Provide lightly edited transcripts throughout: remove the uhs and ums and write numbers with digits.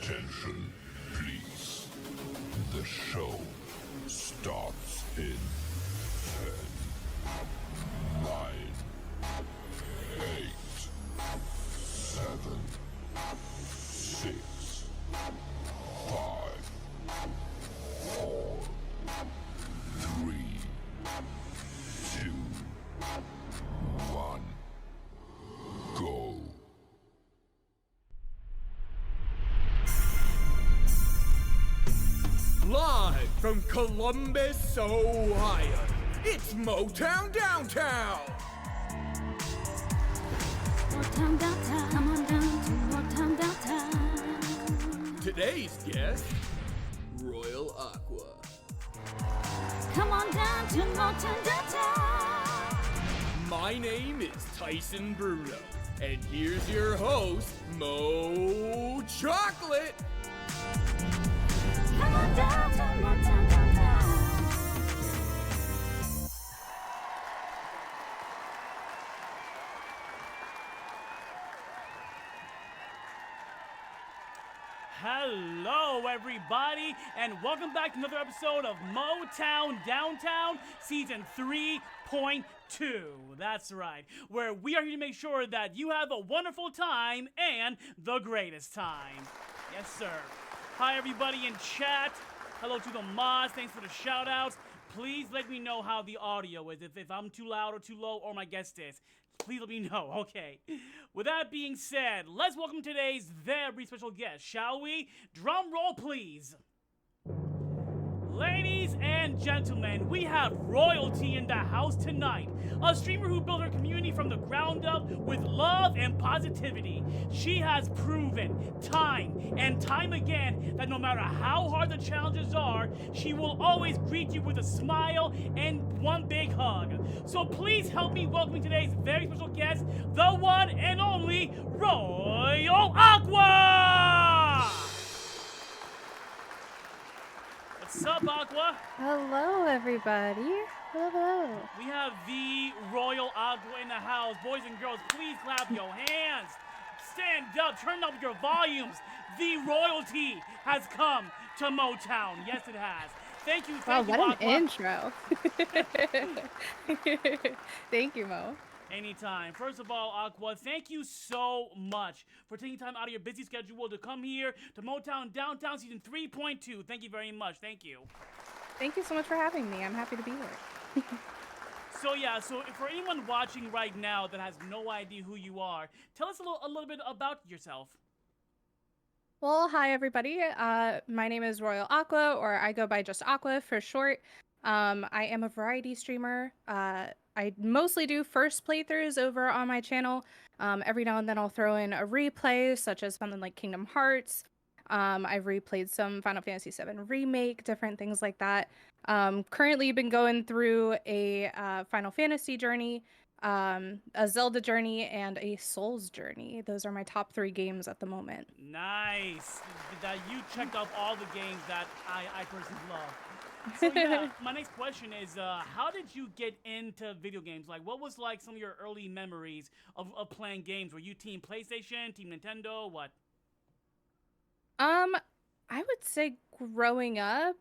Attention, please. The show starts in 10, 9, 8, 7, 6, 5, 4, 3, 2, 1, go. Live from Columbus, Ohio, it's MOTOWN Downtown! MOTOWN Downtown, come on down to MOTOWN Downtown. Today's guest, Royalaqua. Come on down to MOTOWN Downtown. My name is Tyson Bruno, and here's your host, Mo Chocolate. Come on down to MOTOWN Downtown. Hello, everybody, and welcome back to another episode of MOTOWN Downtown, Season 3.2. That's right, where we are here to make sure that you have a wonderful time and the greatest time. Yes, sir. Hi, everybody in chat. Hello to the mods. Thanks for the shout-outs. Please let me know how the audio is, if I'm too loud or too low, or my guest is. Please let me know, okay. With that being said, let's welcome today's very special guest, shall we? Drum roll, please. Ladies and gentlemen, we have royalty in the house tonight. A streamer who built her community from the ground up with love and positivity. She has proven time and time again that no matter how hard the challenges are, she will always greet you with a smile and one big hug. So please help me welcome today's very special guest, the one and only Royalaqua! What's up, Aqua? Hello, everybody. Hello. We have the Royalaqua in the house. Boys and girls, please clap your hands. Stand up, turn up your volumes. The royalty has come to MOTOWN. Yes, it has. Thank you, Wow, thank you, what an Aqua. intro. Thank you, Mo. Anytime. First of all, Aqua, thank you so much for taking time out of your busy schedule to come here to MOTOWN Downtown Season 3.2. Thank you very much. Thank you. Thank you so much for having me. I'm happy to be here. So for anyone watching right now that has no idea who you are, tell us a little bit about yourself. Well, hi, everybody. My name is Royalaqua, or I go by just Aqua for short. I am a variety streamer. I mostly do first playthroughs over on my channel. Every now and then I'll throw in a replay, such as something like Kingdom Hearts. I've replayed some Final Fantasy VII Remake, different things like that. Currently been going through a Final Fantasy journey, a Zelda journey, and a Souls journey. Those are my top 3 games at the moment. Nice. That you checked off all the games that I personally love. So yeah, my next question is, how did you get into video games? Like, what was like some of your early memories of playing games? Were you team PlayStation, team Nintendo, what? I would say growing up,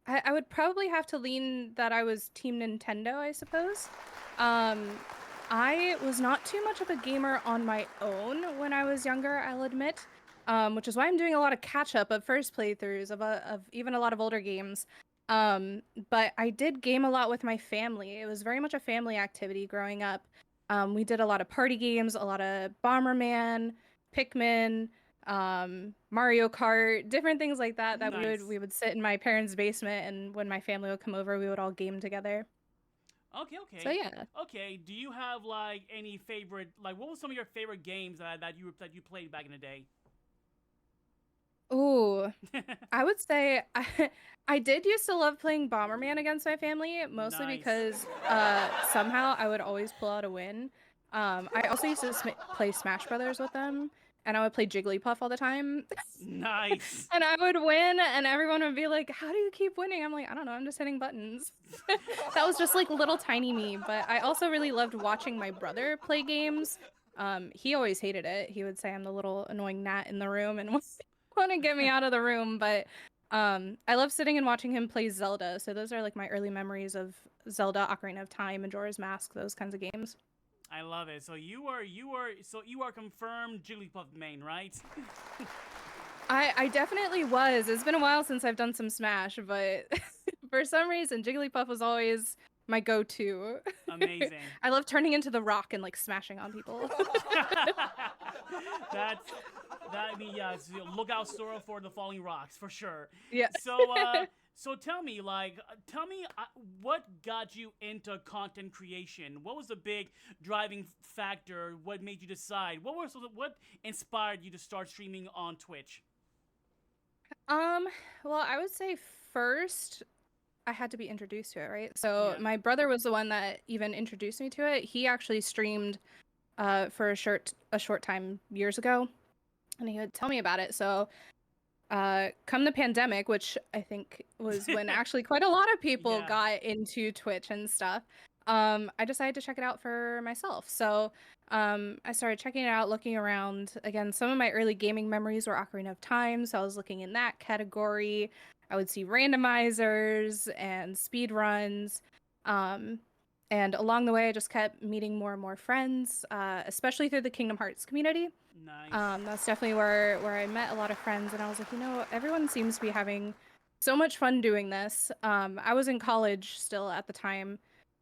I would probably have to lean that I was Team Nintendo, I suppose. I was not too much of a gamer on my own when I was younger, I'll admit. Which is why I'm doing a lot of catch-up of first playthroughs of even a lot of older games. But I did game a lot with my family. It was very much a family activity growing up. We did a lot of party games, a lot of Bomberman, Pikmin, Mario Kart, different things like that Nice. we would sit in my parents' basement, and when my family would come over, we would all game together. Okay. So yeah. Okay, do you have like any favorite, like what was some of your favorite games that you played back in the day? Ooh, I would say I did used to love playing Bomberman against my family, mostly Nice. because somehow I would always pull out a win. I also used to play Smash Brothers with them, and I would play Jigglypuff all the time. Nice. And I would win, and everyone would be like, "How do you keep winning?" I'm like, "I don't know, I'm just hitting buttons." That was just like little tiny me, but I also really loved watching my brother play games. He always hated it. He would say I'm the little annoying gnat in the room and want to get me out of the room. But I love sitting and watching him play Zelda. So those are like my early memories of Zelda, Ocarina of Time, Majora's Mask, those kinds of games. I love it. So you are confirmed Jigglypuff main, right? I definitely was. It's been a while since I've done some Smash, but for some reason, Jigglypuff was always my go-to. Amazing. I love turning into the rock and like smashing on people. Look out, Sora, for the falling rocks for sure. Yeah. So tell me, what got you into content creation? What was the big driving factor? What made you decide? What inspired you to start streaming on Twitch? Well, I would say first I had to be introduced to it, right? So Yeah. my brother was the one that even introduced me to it. He actually streamed for a short time years ago, and he would tell me about it. So come the pandemic, which I think was when actually quite a lot of people Yeah. got into Twitch and stuff, I decided to check it out for myself. So I started checking it out, looking around. Again, some of my early gaming memories were Ocarina of Time, so I was looking in that category. I would see randomizers and speed runs. And along the way, I just kept meeting more and more friends, especially through the Kingdom Hearts community. Nice. That's definitely where I met a lot of friends, and I was like, everyone seems to be having so much fun doing this. I was in college still at the time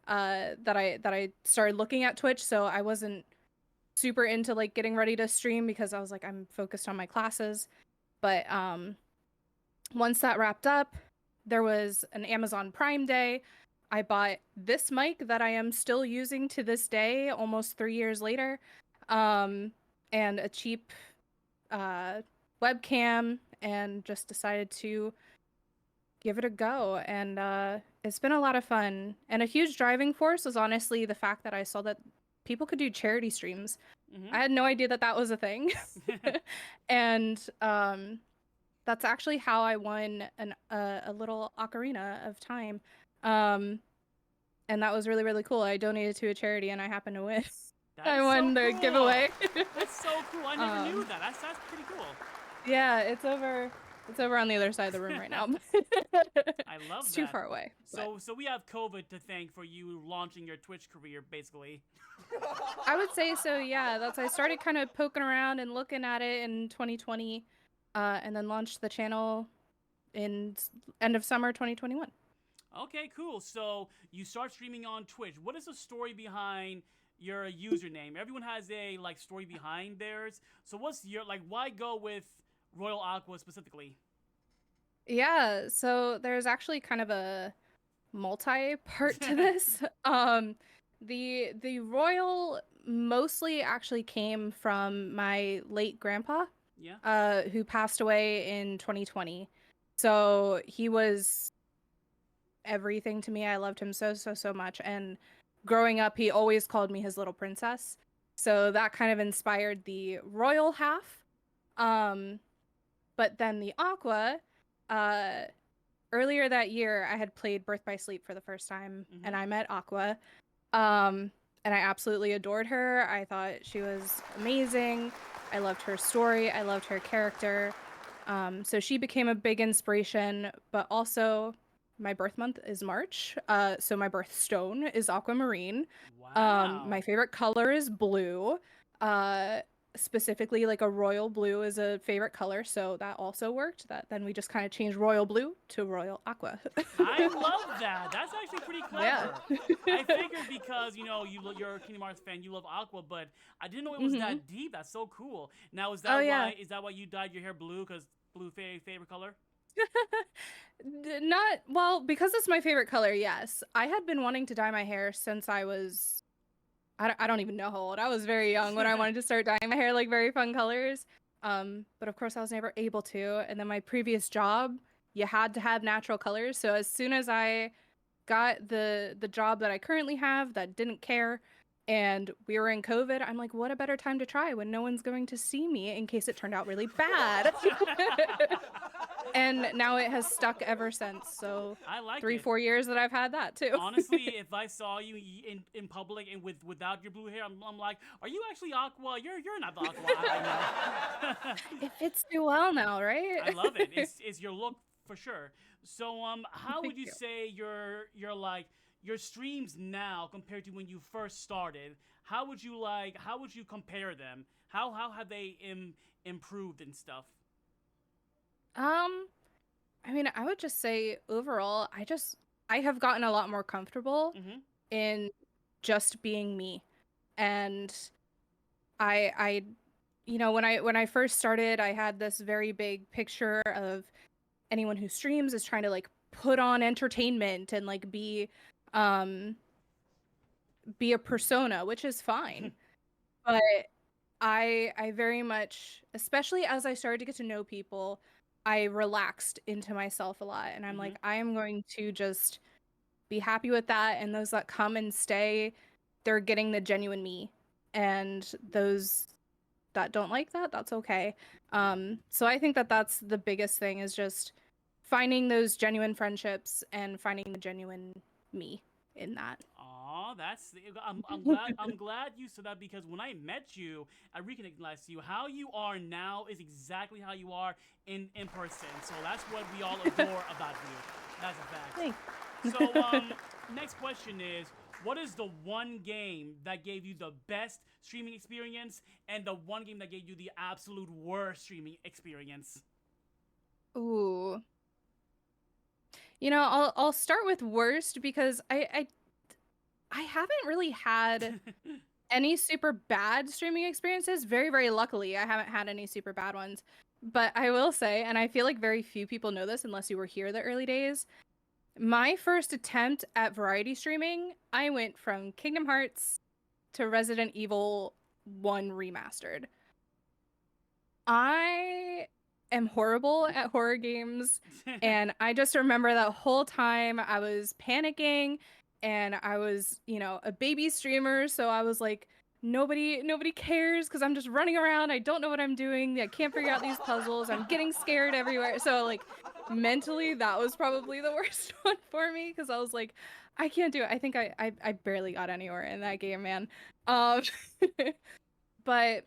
that I started looking at Twitch, so I wasn't super into like getting ready to stream because I was like, I'm focused on my classes. But once that wrapped up, there was an Amazon Prime Day. I bought this mic that I am still using to this day, almost 3 years later, and a cheap webcam, and just decided to give it a go. And it's been a lot of fun. And a huge driving force was honestly the fact that I saw that people could do charity streams. I had no idea that that was a thing. And that's actually how I won a little Ocarina of Time. And that was really, really cool. I donated to a charity and I happened to win. I won the giveaway. That's so cool. I never knew that. That's pretty cool. Yeah, it's over on the other side of the room right now. I love it's that. too far away. So we have COVID to thank for you launching your Twitch career, basically. I would say so, yeah. I started kind of poking around and looking at it in 2020, and then launched the channel in end of summer 2021. Okay, cool. So you start streaming on Twitch. What is the story behind your username? Everyone has a story behind theirs. So what's your why go with Royalaqua specifically? Yeah, so there's actually kind of a multi-part to this. The royal mostly actually came from my late grandpa, Yeah. who passed away in 2020. So he was everything to me. I loved him so much. And growing up, he always called me his little princess. So that kind of inspired the royal half. But then the aqua, earlier that year, I had played Birth by Sleep for the first time, and I met Aqua. And I absolutely adored her. I thought she was amazing. I loved her story. I loved her character. So she became a big inspiration, but also my birth month is March. So my birthstone is aquamarine. Wow. My favorite color is blue. Specifically, a royal blue is a favorite color, so that also worked. Then we just kind of changed royal blue to Royalaqua. I love that. That's actually pretty clever. Yeah. I figured because you're a Kingdom Hearts fan, you love Aqua, but I didn't know it was that deep. That's so cool. Now is that why you dyed your hair blue? Because blue favorite color? Not well, because it's my favorite color. Yes, I had been wanting to dye my hair since I was. I don't even know how old. I was very young when I wanted to start dyeing my hair very fun colors. But of course I was never able to. And then my previous job, you had to have natural colors. So as soon as I got the job that I currently have that didn't care, and we were in COVID, I'm like, what a better time to try when no one's going to see me in case it turned out really bad. And now it has stuck ever since. So I like 3, it. 4 years that I've had that too. Honestly, if I saw you in public and without your blue hair, I'm like, are you actually Aqua? You're not the Aqua I know. It fits too well now, right? I love it. It's your look for sure. So how would Thank you you. say your streams now compared to when you first started? How would you compare them? How have they improved and stuff? I mean, I would just say overall, I have gotten a lot more comfortable Mm-hmm. in just being me. And I when I first started, I had this very big picture of anyone who streams is trying to like put on entertainment and like be a persona, which is fine. But I very much, especially as I started to get to know people, I relaxed into myself a lot. And I'm Mm-hmm. like, I am going to just be happy with that. And those that come and stay, they're getting the genuine me. And those that don't like that, that's okay. So I think that that's the biggest thing is just finding those genuine friendships and finding the genuine me in that. Aw, I'm glad you said that because when I met you, I recognized you. How you are now is exactly how you are in person. So that's what we all adore about you. That's a fact. Thanks. So next question is, what is the one game that gave you the best streaming experience and the one game that gave you the absolute worst streaming experience? Ooh. You know, I'll start with worst because I haven't really had any super bad streaming experiences. Very, very luckily, I haven't had any super bad ones. But I will say, and I feel like very few people know this unless you were here the early days, my first attempt at variety streaming, I went from Kingdom Hearts to Resident Evil 1 Remastered. I am horrible at horror games, and I just remember that whole time I was panicking and I was, a baby streamer, so I was like, nobody cares because I'm just running around. I don't know what I'm doing. I can't figure out these puzzles. I'm getting scared everywhere. So like mentally that was probably the worst one for me because I was like, I can't do it. I think I barely got anywhere in that game, man. Um but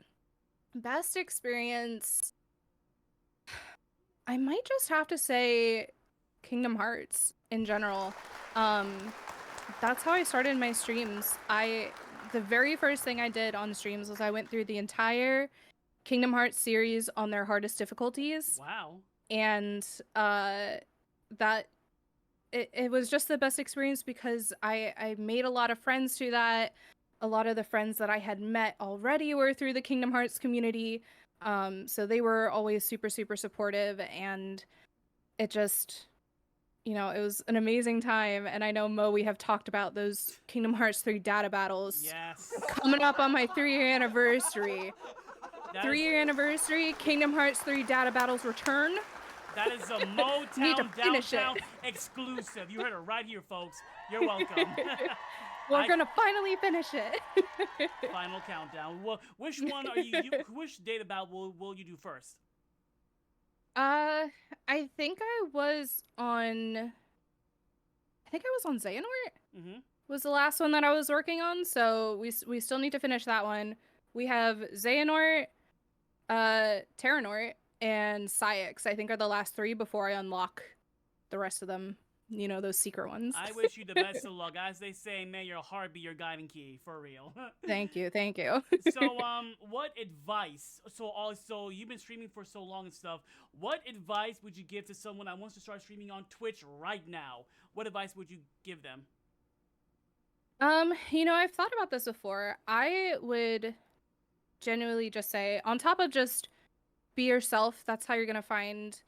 best experience, I might just have to say Kingdom Hearts in general. That's how I started my streams. The very first thing I did on streams was I went through the entire Kingdom Hearts series on their hardest difficulties. Wow. And that it was just the best experience because I made a lot of friends through that. A lot of the friends that I had met already were through the Kingdom Hearts community. So they were always super, super supportive, and it just, it was an amazing time. And I know, Mo, we have talked about those Kingdom Hearts 3 data battles. Yes. Coming up on my 3-year anniversary. 3-year anniversary, Kingdom Hearts 3 data battles return. That is a Need to MOTOWN finish Downtown it. exclusive. You heard it right here, folks. You're welcome. We're gonna finally finish it. Final countdown. Well, which one are which data battle will you do first? I think I was on Xehanort. Mm-hmm. Was the last one that I was working on, so we still need to finish that one. We have Xehanort, Terranort, and Syx, I think, are the last 3 before I unlock the rest of them. Those secret ones. I wish you the best of luck. As they say, may your heart be your guiding key, for real. Thank you. So, what advice? So you've been streaming for so long and stuff. What advice would you give to someone that wants to start streaming on Twitch right now? What advice would you give them? I've thought about this before. I would genuinely just say, on top of just be yourself, that's how you're gonna find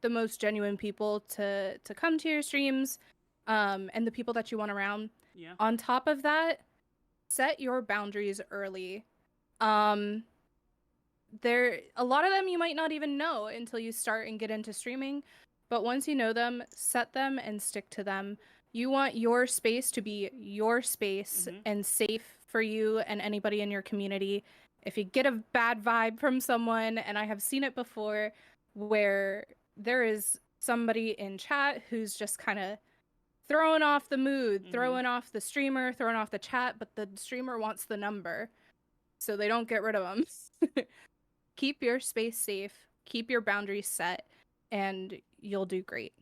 the most genuine people to come to your streams, and the people that you want around. Yeah. On top of that, set your boundaries early. There, a lot of them you might not even know until you start and get into streaming, but once you know them, set them and stick to them. You want your space to be your space and safe for you and anybody in your community. If you get a bad vibe from someone, and I have seen it before, where there is somebody in chat who's just kind of throwing off the mood, throwing off the streamer, throwing off the chat, but the streamer wants the number, so they don't get rid of them. Keep your space safe, keep your boundaries set, and you'll do great.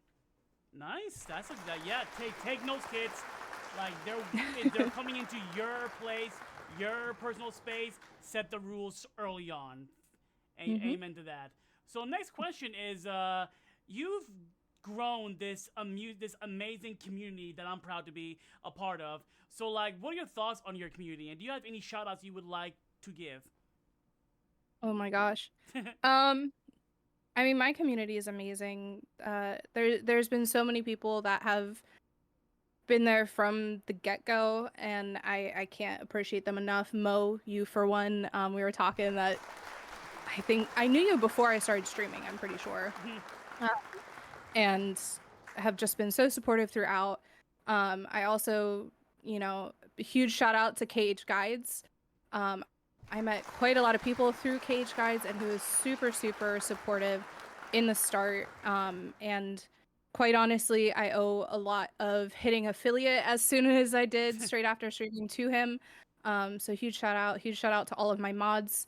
Nice. That's a yeah. Take notes, kids. Like they're coming into your place, your personal space. Set the rules early on. Amen to that. So next question is, you've grown this amazing community that I'm proud to be a part of. So like, what are your thoughts on your community, and do you have any shout outs you would like to give? Oh my gosh. I mean, my community is amazing. There's been so many people that have been there from the get-go, and I can't appreciate them enough. Mo, you for one, we were talking that I think I knew you before I started streaming, I'm pretty sure. And have just been so supportive throughout. I also, a huge shout out to KH Guides. I met quite a lot of people through KH Guides, and who was super, super supportive in the start. And quite honestly, I owe a lot of hitting affiliate as soon as I did, straight after streaming to him. So huge shout out to all of my mods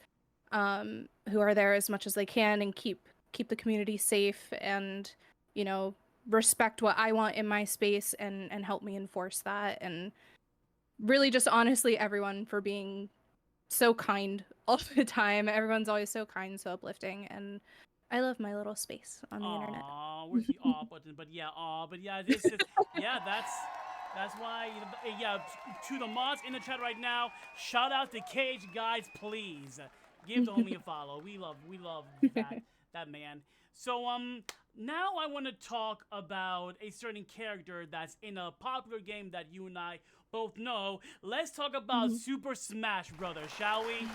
who are there as much as they can and keep the community safe and, respect what I want in my space and help me enforce that. And really just honestly everyone for being so kind all the time. Everyone's always so kind, so uplifting, and I love my little space on the internet. Where's the aw button? But yeah, this is yeah, that's why to the mods in the chat right now, shout out to KH Guys, please. Give the homie a follow. We love that man. So now I want to talk about a certain character that's in a popular game that you and I both know. Let's talk about Super Smash Brothers, shall we?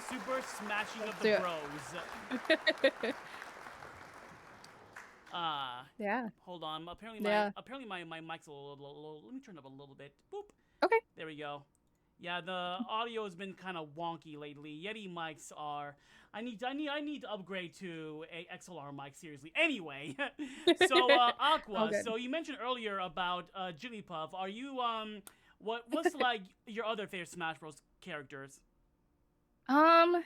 Super Smashing of the Bros. Yeah. Hold on. Apparently my mic's a little. Let me turn it up a little bit. Boop. Okay. There we go. Yeah, the audio has been kind of wonky lately. Yeti mics are. I need to upgrade to a XLR mic, seriously. Anyway, so Aqua. So you mentioned earlier about Jigglypuff. Are you what's like your other favorite Smash Bros. Characters? It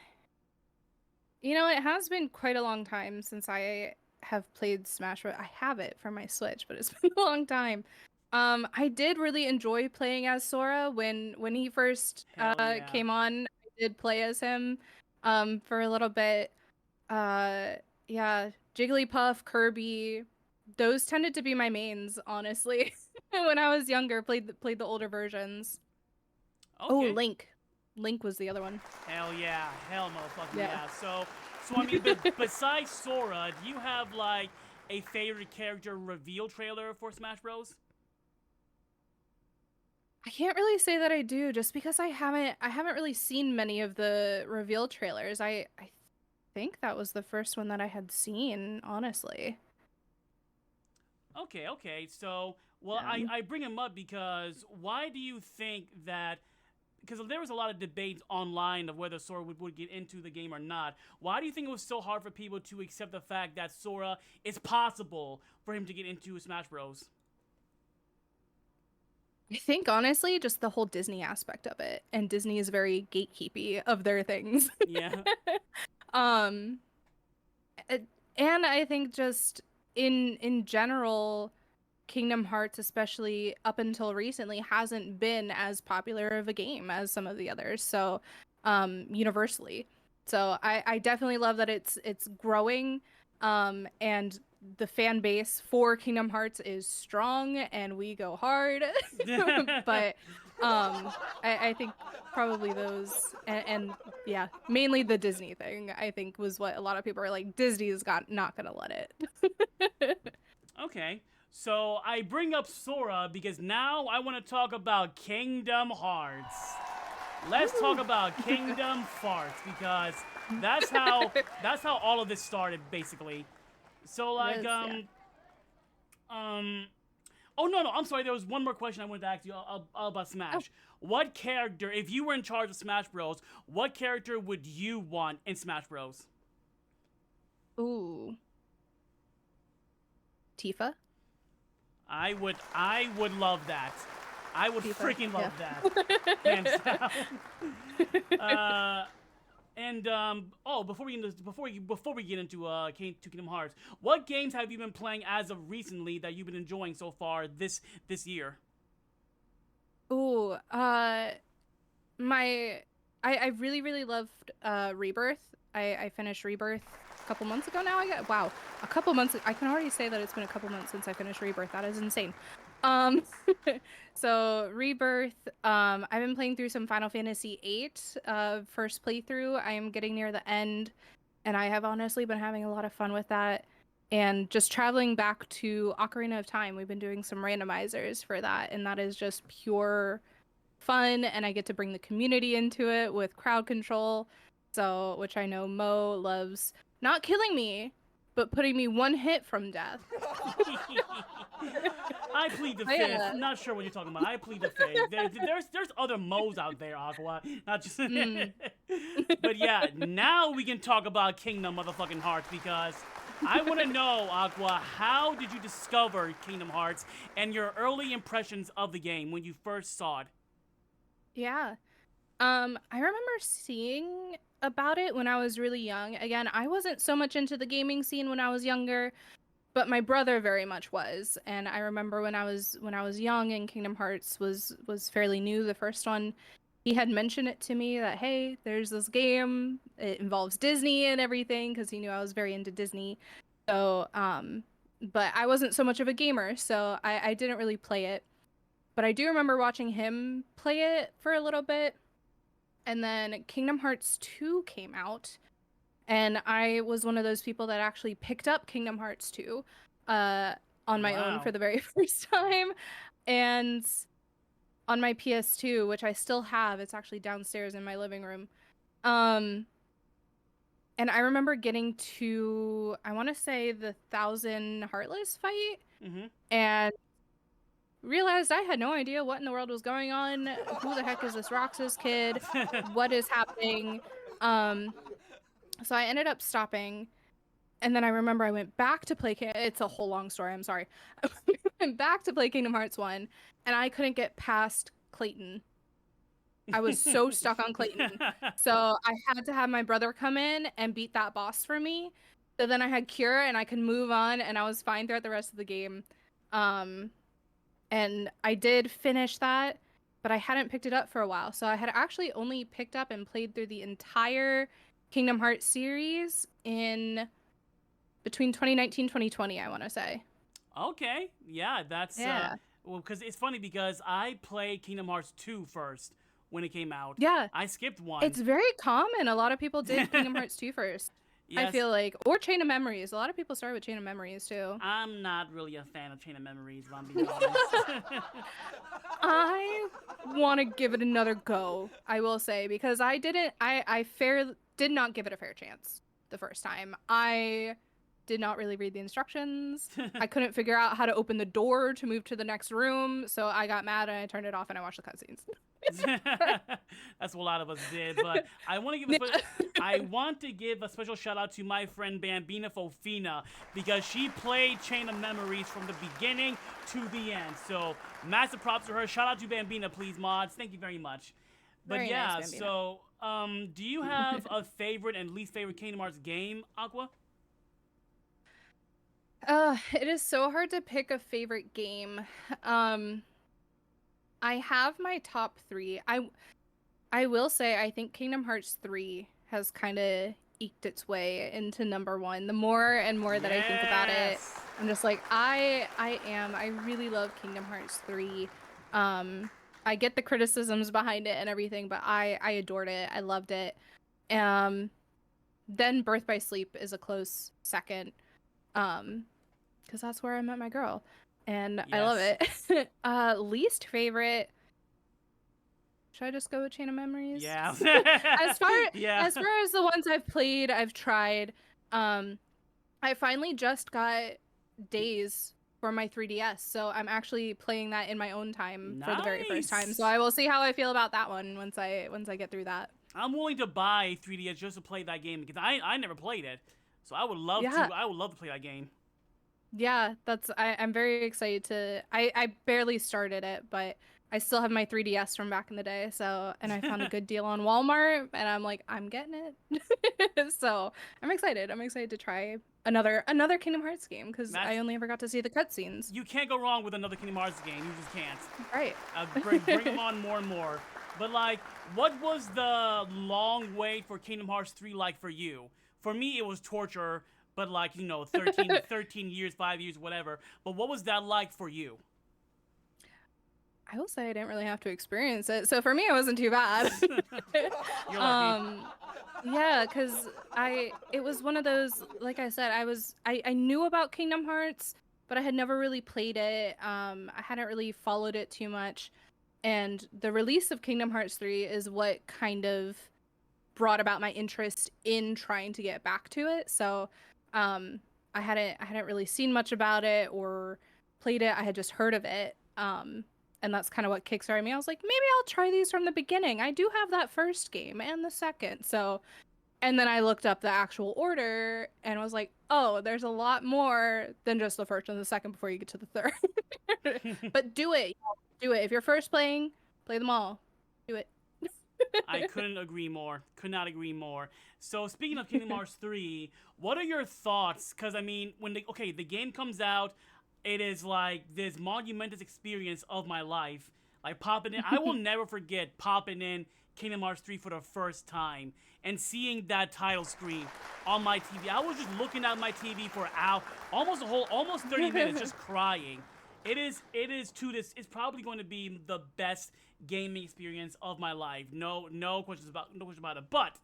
has been quite a long time since I have played Smash Bros. I have it for my Switch, but it's been a long time. I did really enjoy playing as Sora when he first came on. I did play as him for a little bit. Yeah, Jigglypuff, Kirby, those tended to be my mains, honestly. When I was younger, played the older versions. Okay. Oh, Link was the other one. Hell yeah, hell motherfucking yeah. So I mean, besides Sora, do you have like a favorite character reveal trailer for Smash Bros? I can't really say that I do, just because I haven't really seen many of the reveal trailers. I think that was the first one that I had seen, honestly. Okay. So, well, I bring him up because why do you think that? Because there was a lot of debate online of whether Sora would get into the game or not. Why do you think it was so hard for people to accept the fact that Sora is possible for him to get into Smash Bros? I think, honestly, just the whole Disney aspect of it. And Disney is very gatekeepy of their things. Yeah. And I think just in general, Kingdom Hearts, especially up until recently, hasn't been as popular of a game as some of the others. So, universally. So I definitely love that it's growing. And the fan base for Kingdom Hearts is strong, and we go hard. But I think probably those and yeah, mainly the Disney thing, I think, was what a lot of people are like, Disney's not gonna let it. Okay. So I bring up Sora because now I want to talk about Kingdom Hearts. Let's talk about Kingdom Farts, because that's how all of this started, basically. So like oh no, I'm sorry, there was one more question I wanted to ask you about Smash. What character, if you were in charge of Smash Bros, what character would you want in Smash Bros? Ooh. Tifa. I would love that. I would Tifa, freaking love yeah. that. Hands down. Before we get into Kingdom Hearts, what games have you been playing as of recently that you've been enjoying so far this year? Ooh, I really loved Rebirth. I finished Rebirth a couple months ago now. A couple months. I can already say that it's been a couple months since I finished Rebirth. That is insane. Um, so Rebirth. I've been playing through some Final Fantasy VIII. First playthrough. I am getting near the end, and I have honestly been having a lot of fun with that. And just traveling back to Ocarina of Time. We've been doing some randomizers for that, and that is just pure fun, and I get to bring the community into it with crowd control. So, which I know Mo loves, not killing me, but putting me one hit from death. I plead the Oh, fifth. yeah. Not sure what you're talking about. I plead the fifth. There's other Mo's out there, Aqua. Not just. But yeah, now we can talk about Kingdom motherfucking Hearts, because I want to know, Aqua, how did you discover Kingdom Hearts and your early impressions of the game when you first saw it? Yeah. I remember seeing about it when I was really young. Again, I wasn't so much into the gaming scene when I was younger, but my brother very much was. And I remember when I was young and Kingdom Hearts was fairly new, the first one, he had mentioned it to me that, hey, there's this game. It involves Disney and everything, because he knew I was very into Disney. So, but I wasn't so much of a gamer, so I didn't really play it. But I do remember watching him play it for a little bit. And then Kingdom Hearts 2 came out. And I was one of those people that actually picked up Kingdom Hearts 2 on my own for the very first time. And on my PS2, which I still have, it's actually downstairs in my living room. And I remember getting to, I want to say, the 1,000 Heartless fight. And realized I had no idea what in the world was going on. Who the heck is this Roxas kid? What is happening? So I ended up stopping, and then I remember I went back to play. It's a whole long story. I'm sorry. I went back to play Kingdom Hearts 1, and I couldn't get past Clayton. I was so stuck on Clayton. So I had to have my brother come in and beat that boss for me. So then I had Cure, and I could move on, and I was fine throughout the rest of the game. And I did finish that, but I hadn't picked it up for a while. So I had actually only picked up and played through the entire Kingdom Hearts series in between 2019 2020, I want to say. Okay. Yeah, that's well, because it's funny, because I played Kingdom Hearts 2 first when it came out. Yeah. I skipped one. It's very common. A lot of people did Kingdom Hearts 2 first. Yes. I feel like, or Chain of Memories. A lot of people started with Chain of Memories too. I'm not really a fan of Chain of Memories, if I'm being honest. I want to give it another go, I will say, because I did not give it a fair chance the first time. I did not really read the instructions. I couldn't figure out how to open the door to move to the next room, so I got mad and I turned it off and I watched the cutscenes. That's what a lot of us did, but I want to give a special shout out to my friend Bambina Fofina, because she played Chain of Memories from the beginning to the end. So massive props to her. Shout out to Bambina, please, mods. Thank you very much. But very yeah, nice, so do you have a favorite and least favorite Kingdom Hearts game, Aqua? It is so hard to pick a favorite game. I have my top 3. I will say I think Kingdom Hearts 3 has kind of eked its way into number 1. The more and more that I think about it, I'm just like, I really love Kingdom Hearts 3. I get the criticisms behind it and everything, but I adored it. I loved it. Then Birth by Sleep is a close second. Because that's where I met my girl. And I love it. Least favorite. Should I just go with Chain of Memories? Yeah. as far as the ones I've played, I've tried. I finally just got Days for my 3DS, so I'm actually playing that in my own time for the very first time. So I will see how I feel about that one once I get through that. I'm willing to buy 3DS just to play that game, because I never played it. So I would love to play that game. Yeah, I'm very excited to I barely started it, but I still have my 3DS from back in the day, so and I found a good deal on Walmart and I'm like, I'm getting it. So I'm excited. I'm excited to try another Kingdom Hearts game because I That's only ever got to see the cutscenes. you can't go wrong with another Kingdom Hearts game. You just can't. Right. Bring them on more and more. But like, what was the long wait for Kingdom Hearts 3 like for you? For me, it was torture. But like, 13 years, 5 years, whatever. But what was that like for you? I will say I didn't really have to experience it, so for me it wasn't too bad. You're lucky. Yeah, because it was one of those, like I said, I knew about Kingdom Hearts, but I had never really played it. I hadn't really followed it too much, and the release of Kingdom Hearts 3 is what kind of brought about my interest in trying to get back to it. So, I hadn't really seen much about it or played it. I had just heard of it. And that's kind of what kickstarted me. I was like, maybe I'll try these from the beginning. I do have that first game and the second. So, and then I looked up the actual order and was like, oh, there's a lot more than just the first and the second before you get to the third. But do it. Do it. If you're first playing, play them all. Do it. I couldn't agree more. Could not agree more. So speaking of Kingdom Hearts 3, what are your thoughts? Because I mean, when the game comes out, it is like this monumentous experience of my life. Like popping in, I will never forget popping in Kingdom Hearts 3 for the first time and seeing that title screen on my TV. I was just looking at my TV for almost 30 minutes, just crying. It's probably going to be the best gaming experience of my life. No question about it. But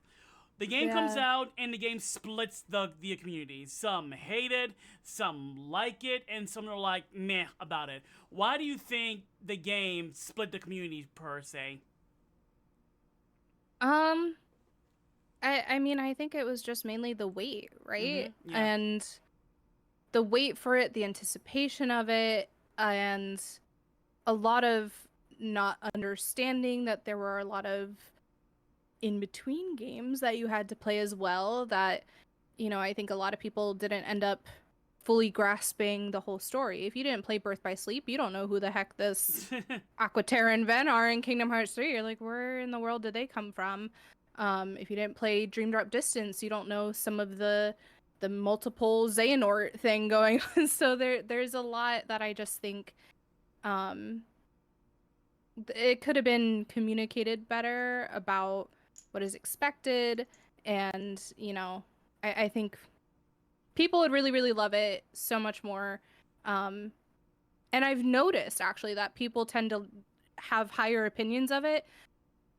the game comes out and the game splits the community. Some hate it, some like it, and some are like meh about it. Why do you think the game split the community per se? I mean, I think it was just mainly the wait, right? Yeah. And the wait for it, the anticipation of it, and a lot of not understanding that there were a lot of in between games that you had to play as well that I think a lot of people didn't end up fully grasping the whole story. If you didn't play Birth by Sleep, you don't know who the heck this Aqua, and Ven are in Kingdom Hearts 3. You're like, where in the world did they come from? If you didn't play Dream Drop Distance, you don't know some of the multiple Xehanort thing going on. So there's a lot that I just think it could have been communicated better about what is expected, and I think people would really, really love it so much more. And I've noticed actually that people tend to have higher opinions of it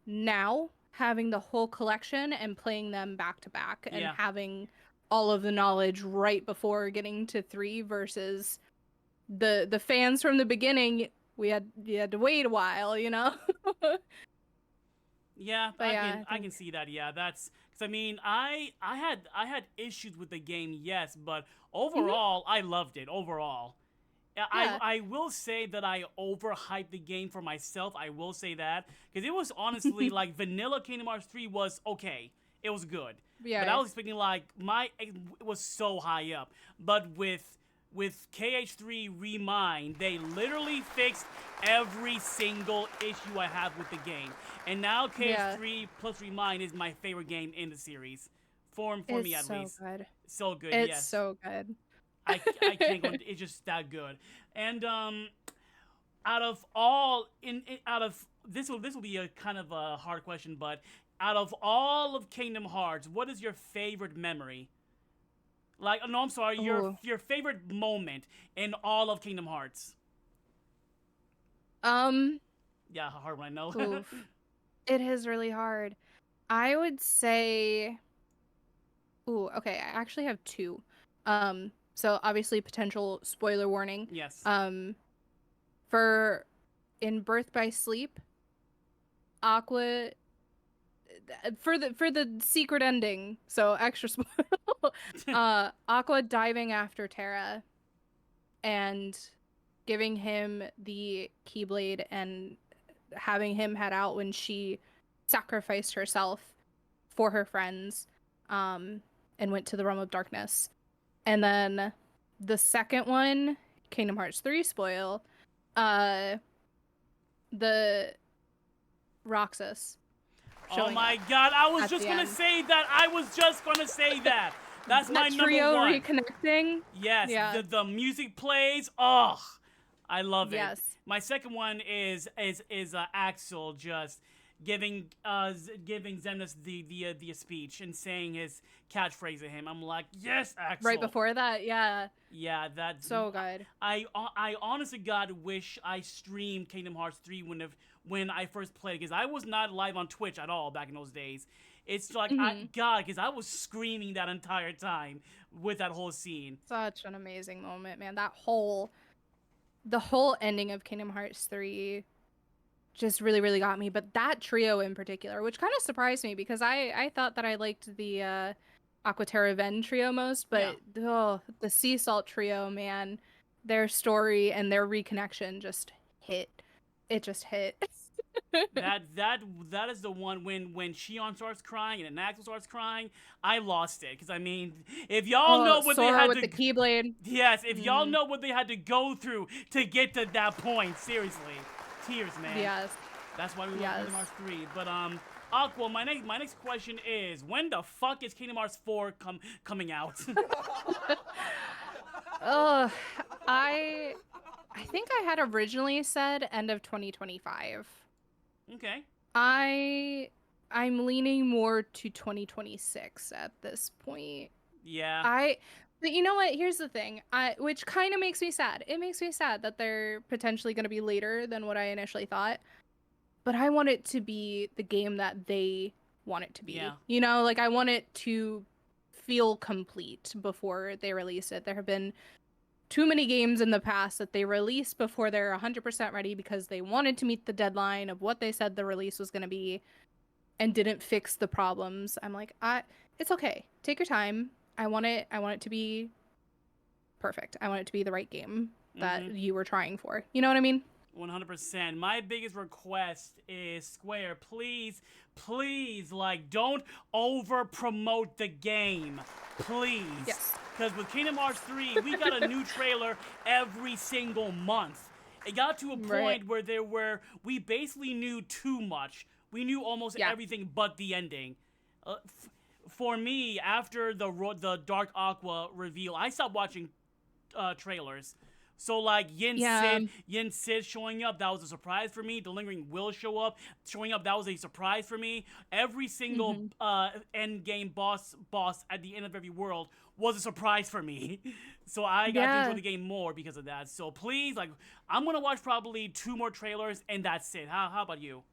now, having the whole collection and playing them back to back and having all of the knowledge right before getting to 3 versus the fans from the beginning. You had to wait a while, Yeah, But I can see that. Yeah, that's because I mean I had issues with the game, yes, but overall I loved it. Overall, I will say that I overhyped the game for myself. I will say that because it was honestly like vanilla Kingdom Hearts 3 was okay. It was good. Yeah. But I was expecting like it was so high up. But with KH3 Remind, they literally fixed every single issue I have with the game. And now KH3 plus Remind is my favorite game in the series. For me at least. Good. So good, It's yes. so good. I can't go, it's just that good. And out of this will be a kind of a hard question, but out of all of Kingdom Hearts, what is your favorite memory? Like, no, I'm sorry, your favorite moment in all of Kingdom Hearts. Yeah, hard one, I know. Oof. It is really hard. I would say, okay, I actually have 2. So obviously potential spoiler warning. Yes. For in Birth by Sleep, Aqua, for the secret ending, so extra spoil. Aqua diving after Terra and giving him the Keyblade and having him head out when she sacrificed herself for her friends, and went to the realm of darkness. And then The second one, Kingdom Hearts 3 spoil, the Roxas. Oh showing my up god, I was at just the gonna end. say that. I was just gonna say that. That's my That number trio one. reconnecting. Yes, Yeah. the music plays. Oh, I love it. Yes. My second one is Axel just giving giving Xemnas the speech and saying his catchphrase at him. I'm like, yes, Axel. Right before that, yeah. Yeah, that's So good. I honestly God wish I streamed Kingdom Hearts 3 when I first played, because I was not live on Twitch at all back in those days. It's like God, because I was screaming that entire time with that whole scene. Such an amazing moment, man. The whole ending of Kingdom Hearts 3 just really, really got me. But that trio in particular, which kind of surprised me because I thought that I liked the Aqua Ven trio most, but the Sea Salt trio, man, their story and their reconnection just hit. It just hit. that is the one when Shion starts crying and then Axel starts crying, I lost it, because I mean, if y'all know what Sora they had with to the Keyblade. yes, if y'all know what they had to go through to get to that point, seriously, tears, man. Yes. That's why we love Kingdom Hearts 3. But Aqua, my next question is, when the fuck is Kingdom Hearts 4 coming out? Oh, I think I had originally said end of 2025. Okay. I'm leaning more to 2026 at this point. Yeah. But you know what? Here's the thing. Which kind of makes me sad. It makes me sad that they're potentially going to be later than what I initially thought. But I want it to be the game that they want it to be. Yeah. You know, like I want it to feel complete before they release it. There have been too many games in the past that they released before they're 100% ready because they wanted to meet the deadline of what they said the release was going to be and didn't fix the problems. I'm like, it's okay. Take your time. I want it to be perfect. I want it to be the right game that you were trying for. You know what I mean? 100%. My biggest request is Square, please, like, don't over promote the game, please. Yes. Because with Kingdom Hearts 3, we got a new trailer every single month. It got to a point where we basically knew too much. We knew almost everything but the ending. For me, after the Dark Aqua reveal, I stopped watching trailers. So like Yin Sid showing up, that was a surprise for me. The Lingering Will show up, showing up, that was a surprise for me. Every single end game boss at the end of every world was a surprise for me. So I got to enjoy the game more because of that. So please, like, I'm gonna watch probably 2 more trailers and that's it. How about you?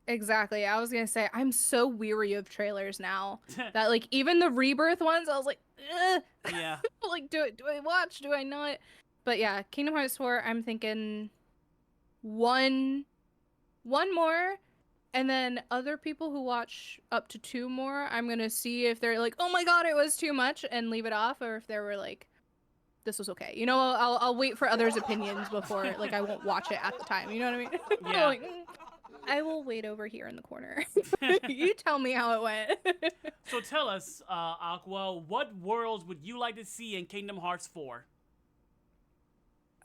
Exactly. I was gonna say I'm so weary of trailers now that like even the Rebirth ones, I was like, ugh. Yeah. Like, do I watch? Do I not? But yeah, Kingdom Hearts 4, I'm thinking one more, and then other people who watch up to 2 more, I'm gonna see if they're like, oh my god, it was too much, and leave it off, or if they were like, this was okay. You know, I'll wait for others' opinions before, like, I won't watch it at the time. You know what I mean? Yeah. Like, I will wait over here in the corner. You tell me how it went. So tell us, Aqua, what worlds would you like to see in Kingdom Hearts 4?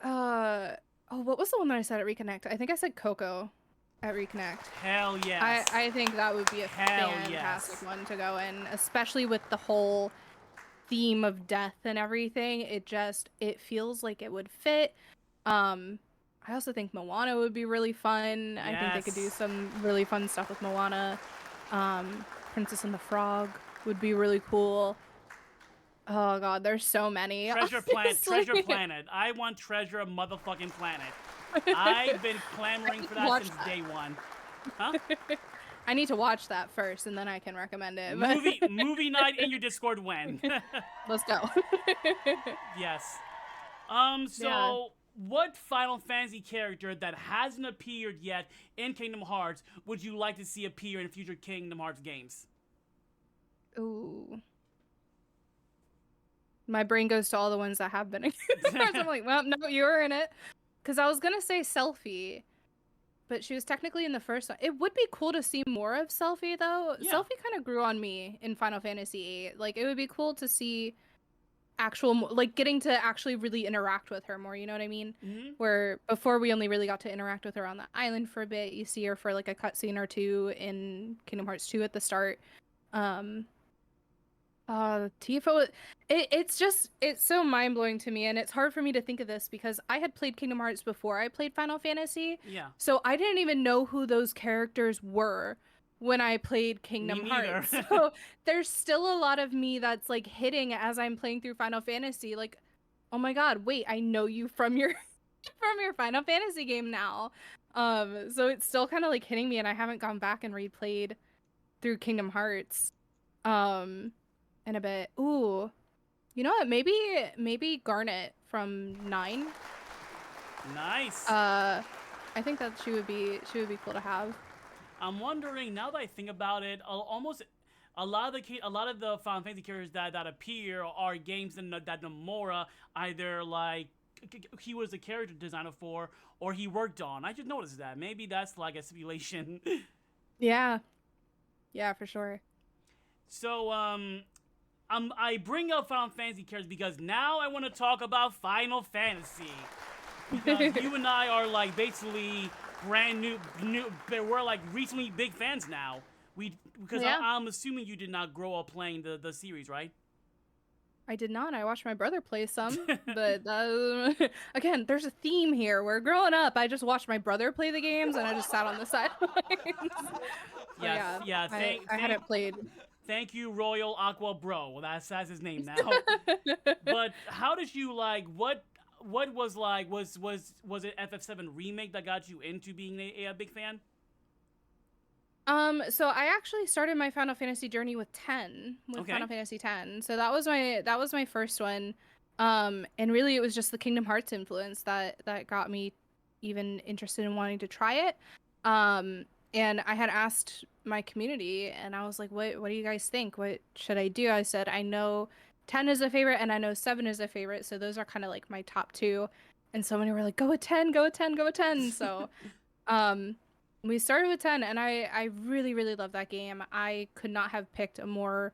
What was the one that I said at Reconnect? I think I said Coco at Reconnect. Hell yes. I think that would be a fantastic one to go in, especially with the whole theme of death and everything. It feels like it would fit. I also think Moana would be really fun. Yes. I think they could do some really fun stuff with Moana. Princess and the Frog would be really cool. Oh god, there's so many. Treasure Planet. I want Treasure motherfucking Planet. I've been clamoring for that since day one. Huh? I need to watch that first, and then I can recommend it. Movie night in your Discord when? Let's go. Yes. What Final Fantasy character that hasn't appeared yet in Kingdom Hearts would you like to see appear in future Kingdom Hearts games? Ooh. My brain goes to all the ones that have been in Kingdom Hearts. I'm like, well, no, you were in it. Because I was going to say Selphie, but she was technically in the first one. It would be cool to see more of Selphie, though. Yeah. Selphie kind of grew on me in Final Fantasy VIII. Like, it would be cool to see like getting to actually really interact with her more, you know what I mean? Mhm. Where before we only really got to interact with her on the island for a bit. You see her for like a cutscene or two in Kingdom Hearts 2 at the start. Um Tifa, it's so mind-blowing to me, and it's hard for me to think of this because I had played Kingdom Hearts before I played Final Fantasy. Yeah. So I didn't even know who those characters were when I played Kingdom neither. Hearts. So there's still a lot of me that's like hitting as I'm playing through Final Fantasy, like, oh my god, wait, I know you from your from your Final Fantasy game now. So it's still kind of like hitting me, and I haven't gone back and replayed through Kingdom Hearts. In a bit. Ooh. You know what? Maybe Garnet from 9. Nice. I think that she would be cool to have. I'm wondering, now that I think about it, almost a lot of the Final Fantasy characters that appear are games that Nomura either like he was a character designer for or he worked on. I just noticed that. Maybe that's like a simulation. Yeah. Yeah, for sure. So I bring up Final Fantasy characters because now I want to talk about Final Fantasy. Because you and I are like basically brand new. We're like recently big fans now. Because Yeah. I'm assuming you did not grow up playing the series, right? I did not. I watched my brother play some, but again, there's a theme here. Where growing up, I just watched my brother play the games, and I just sat on the sidelines. Yeah. I hadn't played. Thank you, Royalaqua Bro. That's his name now. But how did you like? What was like? Was it FF7 remake that got you into being a big fan? So I actually started my Final Fantasy journey with 10, with Okay. Final Fantasy 10. So that was my first one. And really it was just the Kingdom Hearts influence that got me even interested in wanting to try it. And I had asked my community and I was like, what do you guys think? What should I do? I said, I know 10 is a favorite and I know 7 is a favorite. So those are kind of like my top 2. And so many were like, go with 10, go with 10, go with 10. So, we started with 10, and I really, really love that game. I could not have picked a more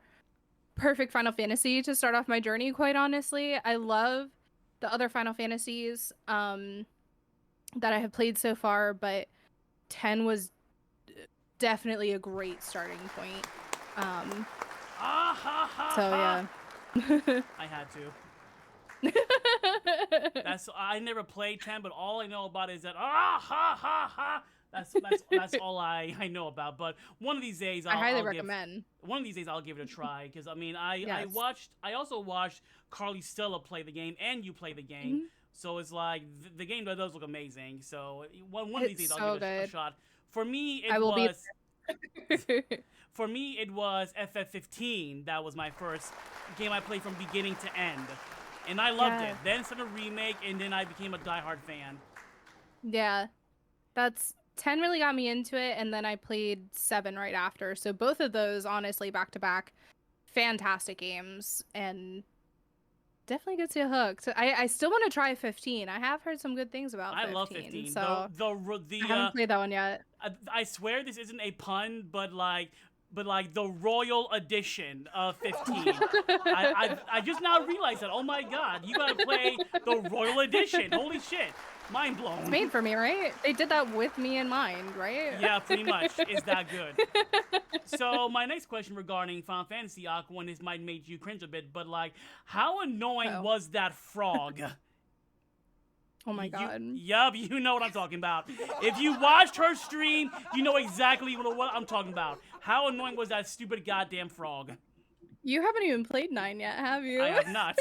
perfect Final Fantasy to start off my journey, quite honestly. I love the other Final Fantasies that I have played so far, but 10 was definitely a great starting point. So, yeah. I had to. I never played 10, but all I know about is that That's all I know about. But one of these days, I highly recommend. One of these days, I'll give it a try because I mean, Yes. I also watched Carly Stella play the game and you play the game, Mhm. so it's like the game does look amazing. So one of these days, It's I'll so give it a good. shot. For me, I will be for me, it was FF15. That was my first game I played from beginning to end, and I loved Yeah. it. Then started a remake, and then I became a diehard fan. Yeah. 10 really got me into it, and then I played 7 right after. So both of those, honestly, back to back, fantastic games, and definitely gets you hooked. I still want to try 15. I have heard some good things about 15. I love 15. So I I haven't played that one yet. I swear this isn't a pun, but like the Royal Edition of 15. I just now realized that. Oh my god, you gotta play the Royal Edition. Holy shit. Mind blown. It's made for me, right? They did that with me in mind, right? Yeah, pretty much. It's that good. So my next question regarding Final Fantasy Aqua, and this might make you cringe a bit, but like, how annoying was that frog? Oh my god. Yup, you know what I'm talking about. If you watched her stream, you know exactly what I'm talking about. How annoying was that stupid goddamn frog? You haven't even played 9 yet, have you? I have not.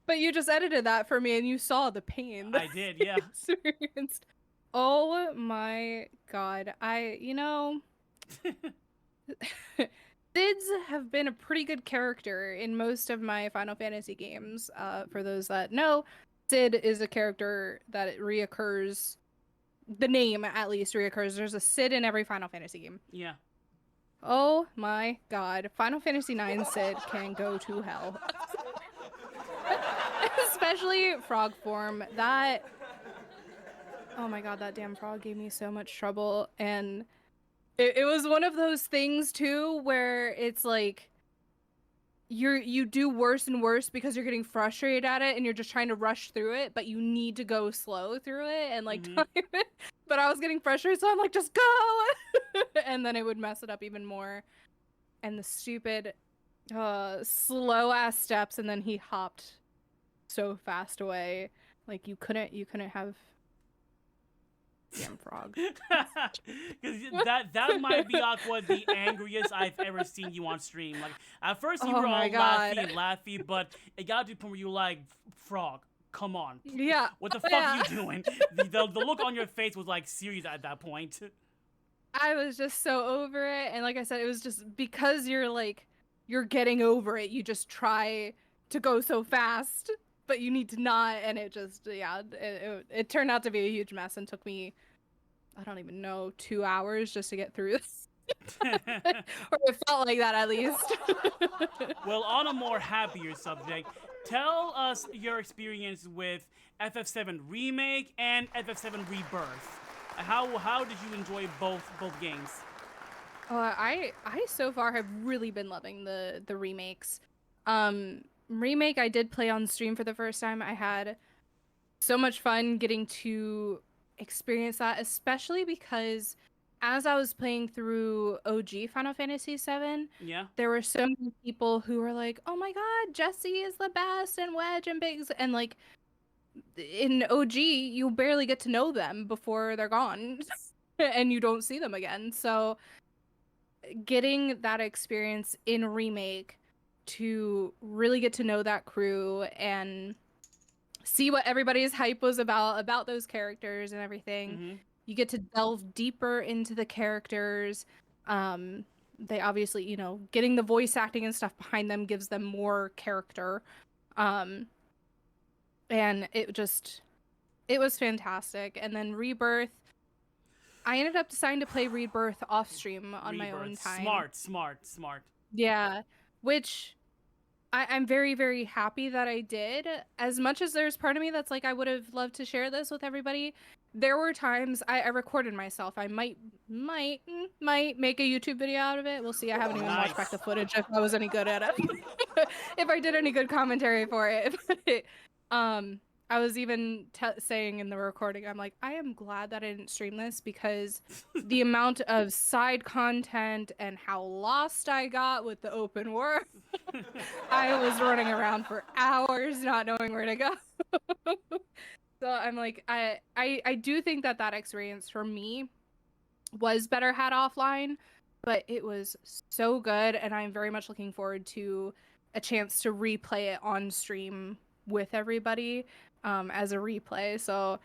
But you just edited that for me and you saw the pain that I did, yeah. experienced. Oh my god. Sids have been a pretty good character in most of my Final Fantasy games. For those that know, Sid is a character that it reoccurs. The name, at least, reoccurs. There's a Sid in every Final Fantasy game. Yeah. Oh my god. Final Fantasy IX Sid can go to hell. Especially frog form. Oh my god, that damn frog gave me so much trouble. And it was one of those things, too, where it's like, you do worse and worse because you're getting frustrated at it and you're just trying to rush through it, but you need to go slow through it and like time it. But I was getting frustrated, so I'm like, just go, and then it would mess it up even more. And the stupid, slow ass steps, and then he hopped so fast away. Like you couldn't have damn frog. Because that might be Aqua the angriest I've ever seen you on stream. Like at first you Oh were all my God. laughy, but it got to the point where you were like, frog, come on. Yeah. What the fuck Yeah. are you doing? The look on your face was like serious at that point. I was just so over it, and like I said, it was just because you're getting over it. You just try to go so fast, but you need to not, and it just it turned out to be a huge mess and took me, I don't even know, 2 hours just to get through this. Or it felt like that at least. Well, on a more happier subject, tell us your experience with FF7 Remake and FF7 Rebirth. How did you enjoy both games? I so far have really been loving the remakes. Remake I did play on stream for the first time. I had so much fun getting to experience that, especially because as I was playing through OG Final Fantasy VII, Yeah. there were so many people who were like, "Oh my God, Jesse is the best," and Wedge and Biggs, and like in OG, you barely get to know them before they're gone, and you don't see them again. So getting that experience in Remake to really get to know that crew and see what everybody's hype was about those characters and everything. You get to delve deeper into the characters. They obviously, getting the voice acting and stuff behind them gives them more character. And it was fantastic. And then Rebirth, I ended up deciding to play Rebirth off stream on my own time. Smart. Yeah, which I'm very, very happy that I did. As much as there's part of me that's like, I would have loved to share this with everybody. There were times I recorded myself. I might make a YouTube video out of it. We'll see. I haven't even watched back the footage if I was any good at it. If I did any good commentary for it. I was even saying in the recording, I'm like, I am glad that I didn't stream this because the amount of side content and how lost I got with the open world, I was running around for hours not knowing where to go. So I'm like, I do think that experience for me was better had offline, but it was so good, and I'm very much looking forward to a chance to replay it on stream with everybody as a replay. So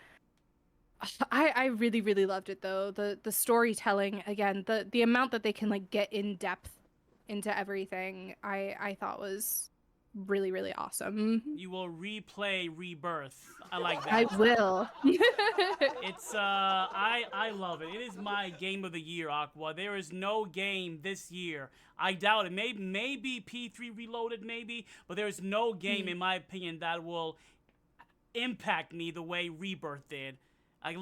I really, really loved it though. The storytelling, again, the amount that they can like get in depth into everything, I thought was really, really awesome. You will replay Rebirth. I like that. I will. It's I love it. It is my game of the year, Aqua. There is no game this year. I doubt it. Maybe P3 Reloaded, maybe, but there is no game, in my opinion, that will impact me the way Rebirth did. At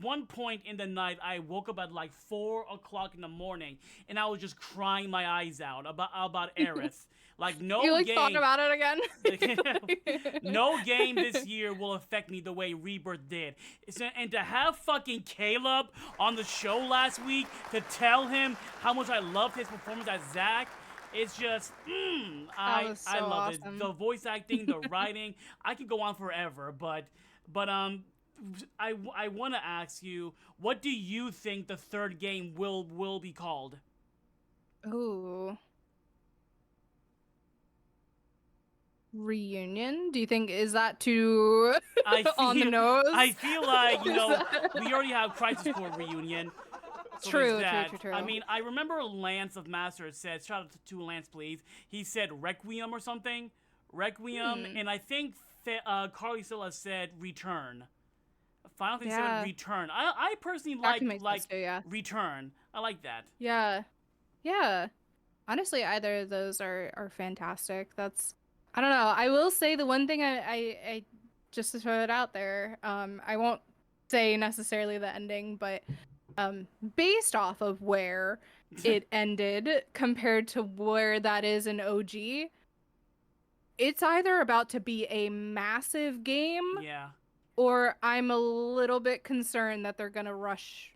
one point in the night, I woke up at like 4 o'clock in the morning, and I was just crying my eyes out about Aerith. Like no you game. thought about it again. No game this year will affect me the way Rebirth did. And to have fucking Caleb on the show last week to tell him how much I loved his performance as Zack, it's just, I love awesome. it. The voice acting, the writing, I could go on forever. But I want to ask you, what do you think the third game will be called? Ooh. Reunion? Do you think is that too on the nose? I feel like, we already have Crisis Core Reunion. So True. I mean, I remember Lance of Master said, shout out to Lance, please. He said Requiem or something. Requiem, and I think Carly Silla said Return. Final Fantasy VII Return. I personally like Return. I like that. Yeah. Honestly, either of those are fantastic. I don't know. I will say the one thing I just to throw it out there. I won't say necessarily the ending, but based off of where it ended compared to where that is in OG, it's either about to be a massive game, Yeah. or I'm a little bit concerned that they're gonna rush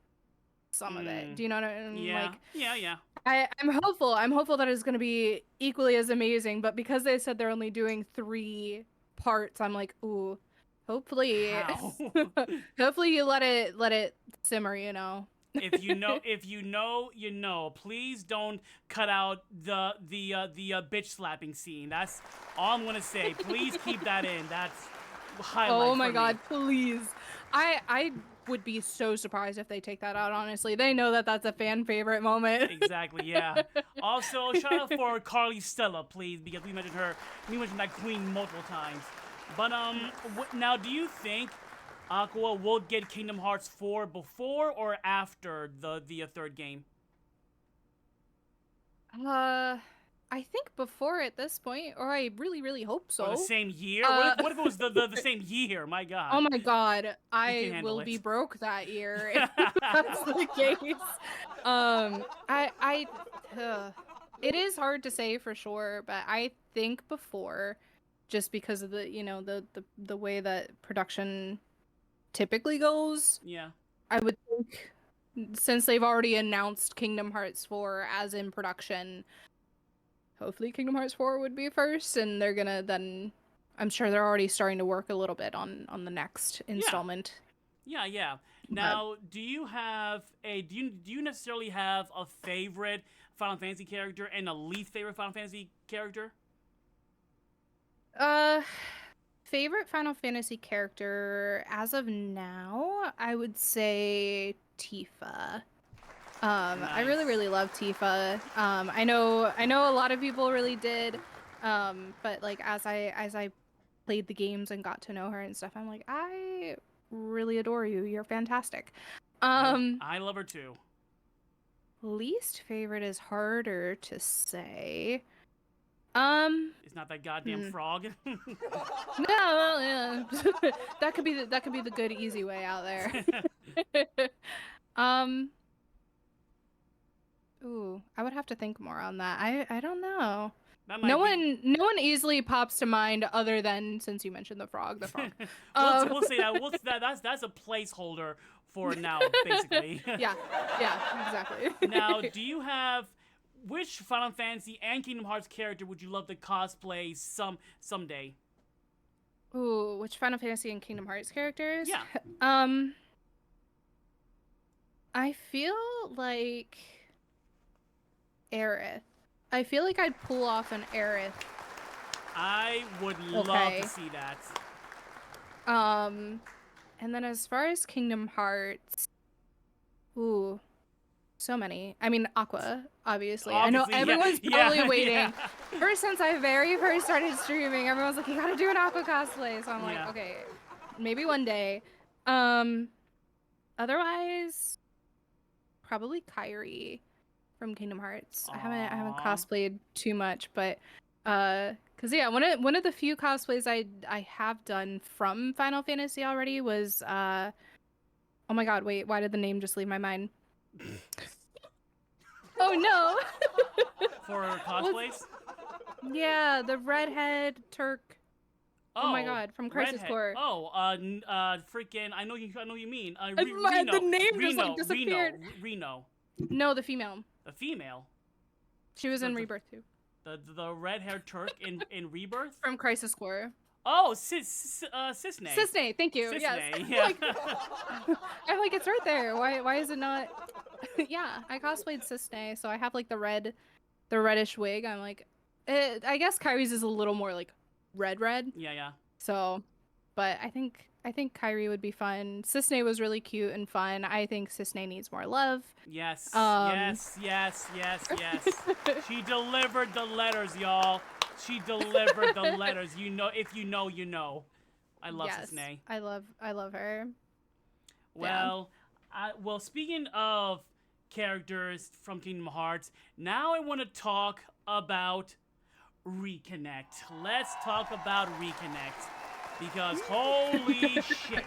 some of it. Do you know what I mean? Yeah. Like, Yeah. I'm hopeful. I'm hopeful that it's gonna be equally as amazing. But because they said they're only doing 3 parts, I'm like, ooh, hopefully, How? hopefully you let it simmer. You know. If you know, you know. Please don't cut out the bitch slapping scene. That's all I'm gonna say. Please keep that in. That's highlight. Oh my for god, me. please. I would be so surprised if they take that out, honestly. They know that that's a fan favorite moment. Exactly. Yeah. Also, shout out for Carly Stella, please, because we mentioned her. We mentioned that queen multiple times. But now, do you think Aqua will get Kingdom Hearts 4 before or after the third game? I think before at this point, or I really, really hope so. Or the same year? Uh, What if it was the same year? My God. Oh my god, can't I handle will it. be broke that year if that's the case. It is hard to say for sure, but I think before, just because of the, you know, the way that production typically goes, Yeah. I would think since they've already announced Kingdom Hearts 4 as in production, hopefully Kingdom Hearts 4 would be first, and they're gonna then, I'm sure they're already starting to work a little bit on the next installment. Yeah. Now, do you necessarily have a favorite Final Fantasy character and a least favorite Final Fantasy character? Favorite Final Fantasy character as of now, I would say Tifa. I really, Nice. really love Tifa. I know a lot of people really did. But like as I played the games and got to know her and stuff, I'm like, I really adore you. You're fantastic. I love her too. Least favorite is harder to say. It's not that goddamn frog. No, yeah. that could be the good easy way out there. Ooh, I would have to think more on that. I don't know. That might No be... one easily pops to mind other than, since you mentioned the frog. we'll say that. That's a placeholder for now, basically. Yeah, exactly. Now, do you have which Final Fantasy and Kingdom Hearts character would you love to cosplay someday? Ooh, which Final Fantasy and Kingdom Hearts characters? Yeah. I feel like Aerith. I feel like I'd pull off an Aerith. I would love to see that. And then as far as Kingdom Hearts, ooh, so many. I mean, Aqua, obviously. I know everyone's probably waiting. Yeah. Ever since I very first started streaming, everyone's like, you gotta do an Aqua cosplay. So I'm like, Yeah. okay, maybe one day. Otherwise, probably Kairi from Kingdom Hearts. I haven't cosplayed too much, but cause yeah, one of the few cosplays I have done from Final Fantasy already was oh my god, wait, why did the name just leave my mind? Oh no. For cosplays? Yeah, the redhead Turk. Oh my god, from Crisis Redhead. Core. Oh, freaking! I know you mean. The name just like disappeared. Reno. No, the female. The female. She was in Rebirth too. The red-haired Turk in Rebirth. From Crisis Core. Oh, Cisne. Cisne, thank you. Cisne, Yes. yeah. I'm like, it's right there. Why is it not? Yeah, I cosplayed Cisne, so I have like the reddish wig. I'm like, I guess Kairi's is a little more like red. Yeah. So, but I think Kairi would be fun. Cisne was really cute and fun. I think Cisne needs more love. Yes. Yes. She delivered the letters, y'all. She delivered the letters. You know, if you know, you know. I love Cisne. I love her. Well, well, speaking of characters from Kingdom Hearts, now I want to talk about Reconnect. Let's talk about Reconnect. Because holy shit.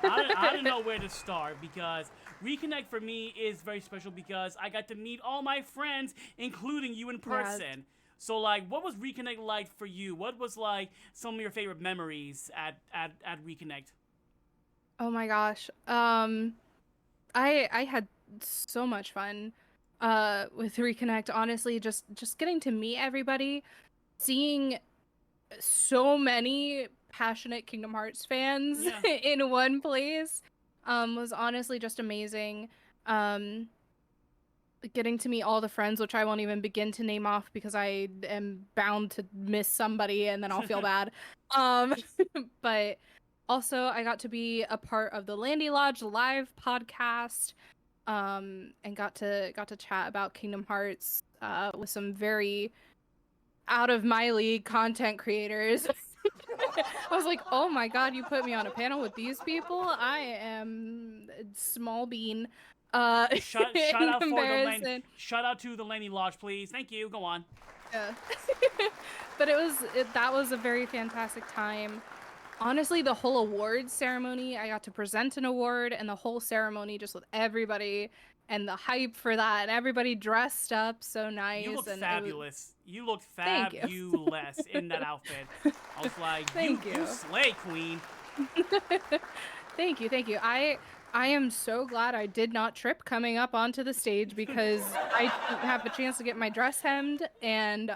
I don't know where to start because Reconnect for me is very special because I got to meet all my friends, including you in person. So, like, what was Reconnect like for you? What was, like, some of your favorite memories at Reconnect? Oh my gosh. I had so much fun with Reconnect. Honestly, just getting to meet everybody, seeing so many passionate Kingdom Hearts fans Yeah. in one place was honestly just amazing. Um Getting to meet all the friends, which I won't even begin to name off because I am bound to miss somebody and then I'll feel bad. Um, but also I got to be a part of the Landy Lodge live podcast, and got to chat about Kingdom Hearts with some very out of my league content creators. I was like, oh my god, you put me on a panel with these people? I am small bean. Shout In out for the Lane. comparison. Shout out to the Laney Lodge, please. Thank you. Go on. Yeah. But that was a very fantastic time. Honestly, the whole awards ceremony, I got to present an award and the whole ceremony just with everybody and the hype for that and everybody dressed up so nice. You look and fabulous. You look Thank you. fabulous in that outfit. I was like, Thank you you. slay, queen. Thank you, thank you. I am so glad I did not trip coming up onto the stage because I didn't have a chance to get my dress hemmed, and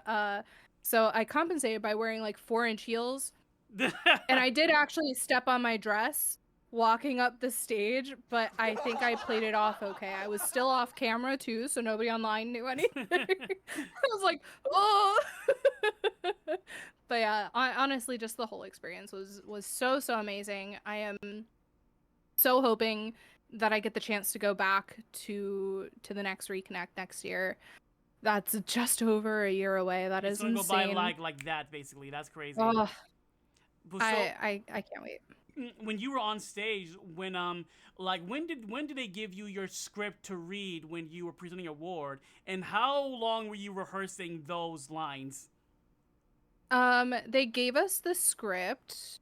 so I compensated by wearing like 4-inch heels, and I did actually step on my dress walking up the stage, but I think I played it off okay. I was still off camera too, so nobody online knew anything. I was like, oh. But yeah, honestly, just the whole experience was so amazing. I am so hoping that I get the chance to go back to the next Reconnect next year. That's just over a year away. That It's is gonna insane. go by like that, basically. That's crazy. Oh, But so, I can't wait. when you were on stage, like when did they give you your script to read when you were presenting an award, and how long were you rehearsing those lines? They gave us the script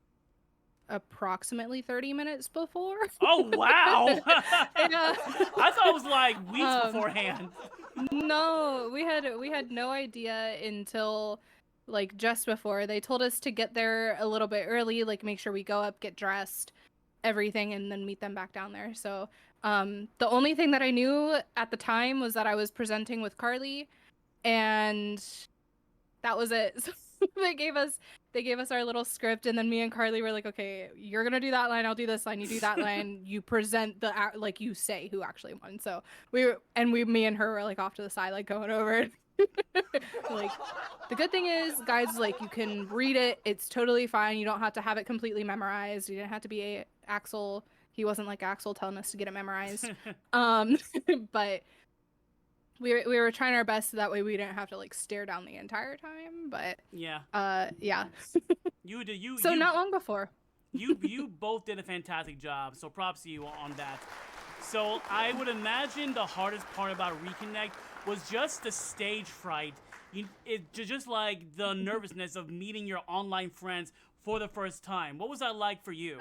approximately 30 minutes before. Oh wow! Yeah. I thought it was like weeks beforehand. No, we had no idea until like just before. They told us to get there a little bit early, like make sure we go up, get dressed, everything, and then meet them back down there. So, the only thing that I knew at the time was that I was presenting with Carly, and that was it. So they gave us our little script, and then me and Carly were like, okay, you're gonna do that line, I'll do this line, you do that line, you present the like you say who actually won. So me and her were like off to the side, like going over it. Like, the good thing is, guys, like you can read it, it's totally fine. You don't have to have it completely memorized. You didn't have to be Axel. He wasn't like Axel telling us to get it memorized. But we were trying our best so that way we didn't have to like stare down the entire time. But Yeah. yeah. So not long before. you both did a fantastic job. So props to you on that. So I would imagine the hardest part about Reconnect was just the stage fright. Just like the nervousness of meeting your online friends for the first time. What was that like for you?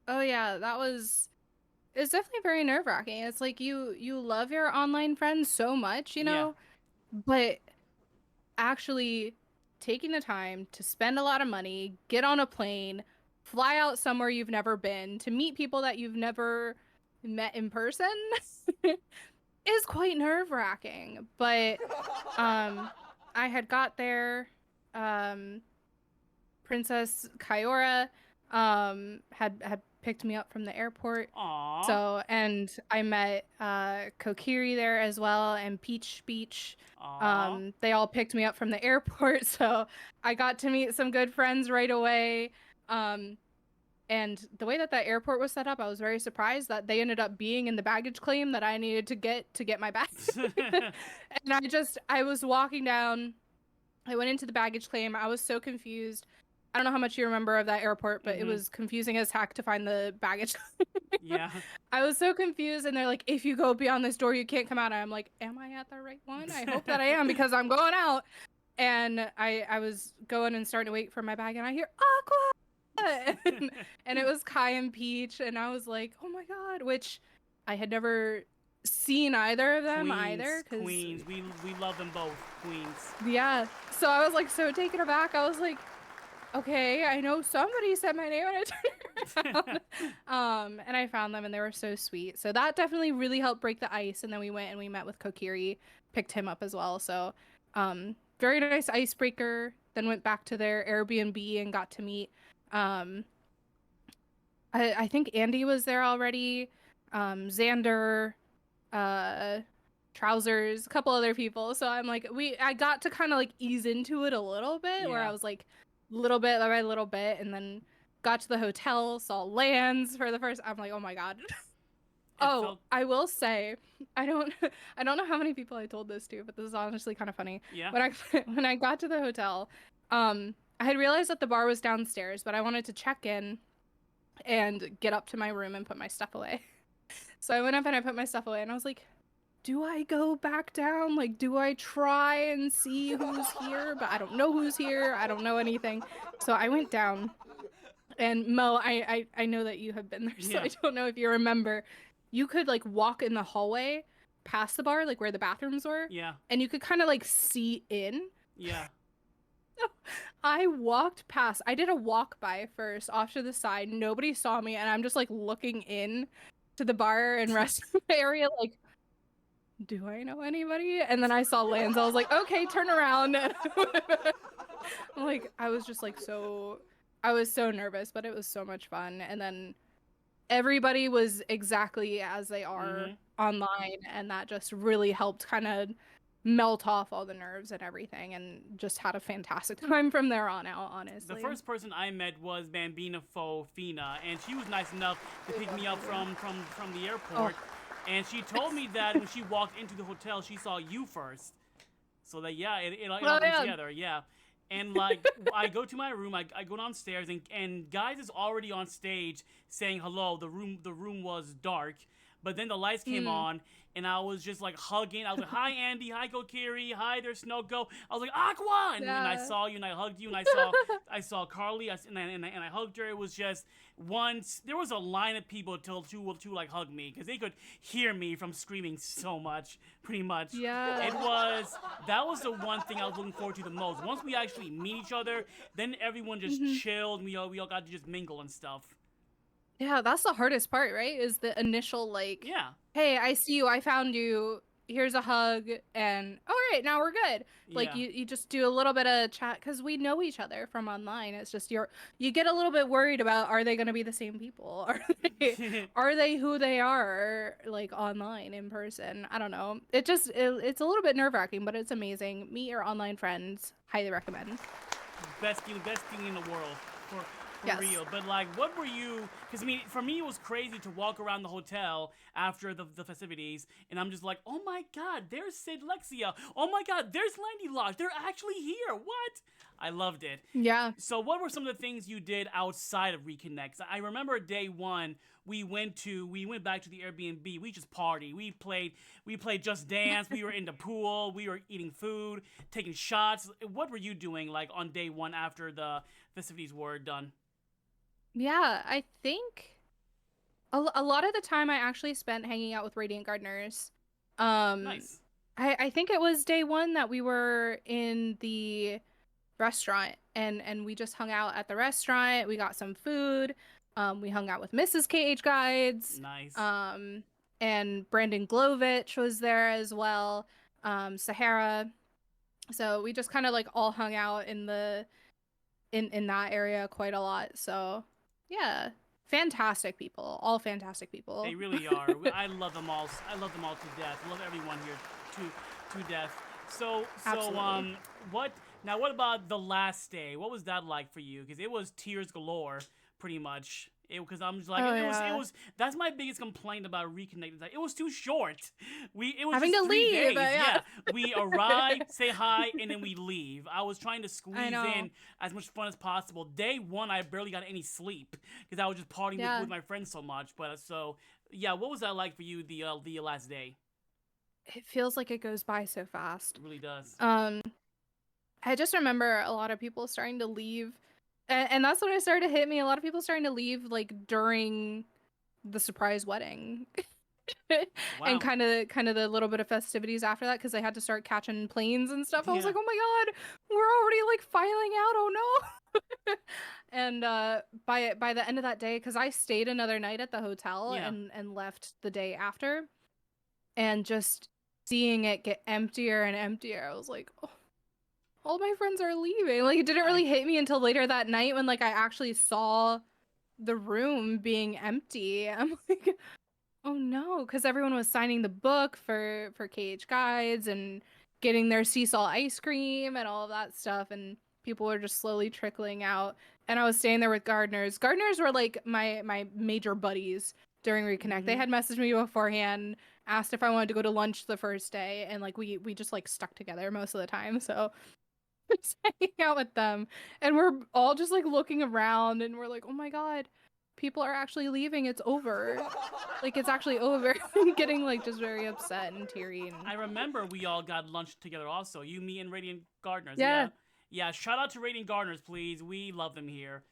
Oh yeah, it's definitely very nerve-wracking. It's like you love your online friends so much, you know, but actually taking the time to spend a lot of money, get on a plane, fly out somewhere you've never been, to meet people that you've never met in person is quite nerve-wracking. But I had got there, Princess Kyora had picked me up from the airport. Aww. So, and I met Kokiri there as well, and Peach Beach. Aww. They all picked me up from the airport, so I got to meet some good friends right away. And the way that airport was set up, I was very surprised that they ended up being in the baggage claim that I needed to get my bag. And I was walking down, I went into the baggage claim, I was so confused. I don't know how much you remember of that airport, but it was confusing as heck to find the baggage. Yeah. I was so confused, and they're like, if you go beyond this door, you can't come out. I'm like, am I at the right one? I hope that I am, because I'm going out. And I was going and starting to wait for my bag, and I hear, Aqua! and it was Kai and Peach, and I was like, oh my god, which I had never seen either of them either. Queens. We love them both. Queens. Yeah. So I was like so taken aback. I was like, okay, I know somebody said my name and I turned around. And I found them and they were so sweet. So that definitely really helped break the ice. And then we went and we met with Kokiri, picked him up as well. So very nice icebreaker. Then went back to their Airbnb and got to meet I think Andy was there already, Xander, Trousers, a couple other people. So I'm like, I got to kind of like ease into it a little bit, where Yeah. I was like, little bit by little bit, and then got to the hotel, saw Lands for the first. I'm like, oh my god. felt- I will say, I don't know how many people I told this to, but this is honestly kind of funny. Yeah. When I got to the hotel, I had realized that the bar was downstairs, but I wanted to check in and get up to my room and put my stuff away. So I went up and I put my stuff away, and I was like, do I go back down? Like, do I try and see who's here? But I don't know who's here. I don't know anything. So I went down. And Mo, I know that you have been there, so Yeah. I don't know if you remember. You could like walk in the hallway past the bar, like where the bathrooms were. Yeah. And you could kind of like see in. Yeah. I walked past. I did a walk by first off to the side. Nobody saw me, and I'm just like looking in to the bar and rest area, like, do I know anybody? And then I saw Lance. I was like, okay, turn around. I'm like, I was just like I was so nervous, but it was so much fun. And then everybody was exactly as they are online, and that just really helped kind of melt off all the nerves and everything, and just had a fantastic time from there on out, honestly. The first person I met was Bambina Fina, and she was nice enough to pick me up from the airport. And she told me that when she walked into the hotel, she saw you first. So that, yeah, it all comes together, yeah. And, like, I go to my room, I go downstairs, and guys is already on stage saying hello. The room was dark, but then the lights came on, and I was just, like, hugging. I was like, hi, Andy. Hi, Kokiri. Hi, there's Snoko. I was like, Aqua! And when I saw you, and I hugged you, and I saw Carly, and I hugged her. It was just there was a line of people to like, hug me, because they could hear me from screaming so much, pretty much. Yeah. That was the one thing I was looking forward to the most. Once we actually meet each other, then everyone just chilled, and we all got to just mingle and stuff. Yeah, that's the hardest part, right? Is the initial, like, Yeah. hey, I see you, I found you, here's a hug, and all right, now we're good. Like, Yeah. you just do a little bit of chat, because we know each other from online. It's just you get a little bit worried about, are they going to be the same people? Are they who they are, like, online, in person? I don't know. It's a little bit nerve-wracking, but it's amazing. Meet your online friends. Highly recommend. Best feeling in the world. For Yes. real. But, like, what were you... Because, I mean, for me, it was crazy to walk around the hotel after the festivities, and I'm just like, oh, my God, there's Sid Lexia. Oh, my God, there's Landy Lodge. They're actually here. What? I loved it. Yeah. So what were some of the things you did outside of Reconnect? I remember day one, we went back to the Airbnb. We just partied. We played Just Dance. We were in the pool. We were eating food, taking shots. What were you doing, like, on day one after the festivities were done? Yeah, I think a lot of the time I actually spent hanging out with Radiant Gardeners. Nice. I think it was day one that we were in the restaurant, and we just hung out at the restaurant. We got some food. We hung out with Mrs. KH Guides. Nice. And Brandon Glovich was there as well. Sahara. So we just kind of like all hung out in that area quite a lot. So yeah, fantastic people, all fantastic people. They really are. I love them all. I love them all to death. I love everyone here to death. So Absolutely. what about the last day? What was that like for you? Because it was tears galore, pretty much. Because I'm just like, it was. That's my biggest complaint about Reconnect. Like, it was too short. It was Having just to 3 leave, days. yeah. We arrive, say hi, and then we leave. I was trying to squeeze know. in as much fun as possible. Day one, I barely got any sleep because I was just partying with my friends so much. But yeah, what was that like for you? The last day. It feels like it goes by so fast. It really does. I just remember a lot of people starting to leave And that's when it started to hit me. A lot of people starting to leave like during the surprise wedding. Wow. And kind of the little bit of festivities after that because they had to start catching planes and stuff. I was Yeah. like, oh my god, we're already like filing out. Oh no. And by the end of that day, because I stayed another night at the hotel Yeah. and left the day after, and just seeing it get emptier and emptier, I was like, oh, all my friends are leaving. Like it didn't really hit me until later that night when like I actually saw the room being empty. I'm like, oh no, because everyone was signing the book for KH Guides and getting their sea salt ice cream and all of that stuff, and people were just slowly trickling out. And I was staying there with gardeners. Gardeners were like my major buddies during Reconnect. They had messaged me beforehand, asked if I wanted to go to lunch the first day, and like we just like stuck together most of the time. So just hanging out with them, and we're all just like looking around, and we're like, oh my god, people are actually leaving. It's over. Like it's actually over. Getting like just very upset and teary. And... I remember we all got lunch together also. You, me, and Radiant Gardeners. Yeah. Yeah, shout out to Radiant Gardeners, please. We love them here.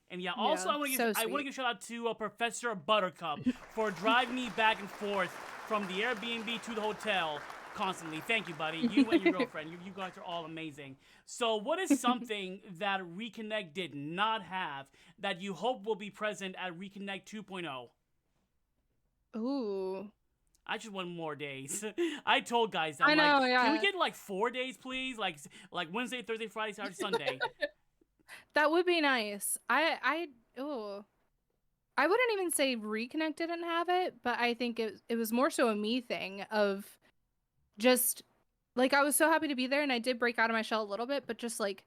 And yeah, also Yeah, I want to so give sweet. a shout out to Professor Buttercup for driving me back and forth from the Airbnb to the hotel constantly. Thank you, buddy. You and your girlfriend. You guys are all amazing. So, what is something that Reconnect did not have that you hope will be present at Reconnect 2.0? Ooh. I just want more days. I told guys that I know, like, yeah. can we get like 4 days, please? Like Wednesday, Thursday, Friday, Saturday, Sunday. That would be nice. Ooh. I wouldn't even say Reconnect didn't have it, but I think it was more so a me thing of just like I was so happy to be there and I did break out of my shell a little bit, but just like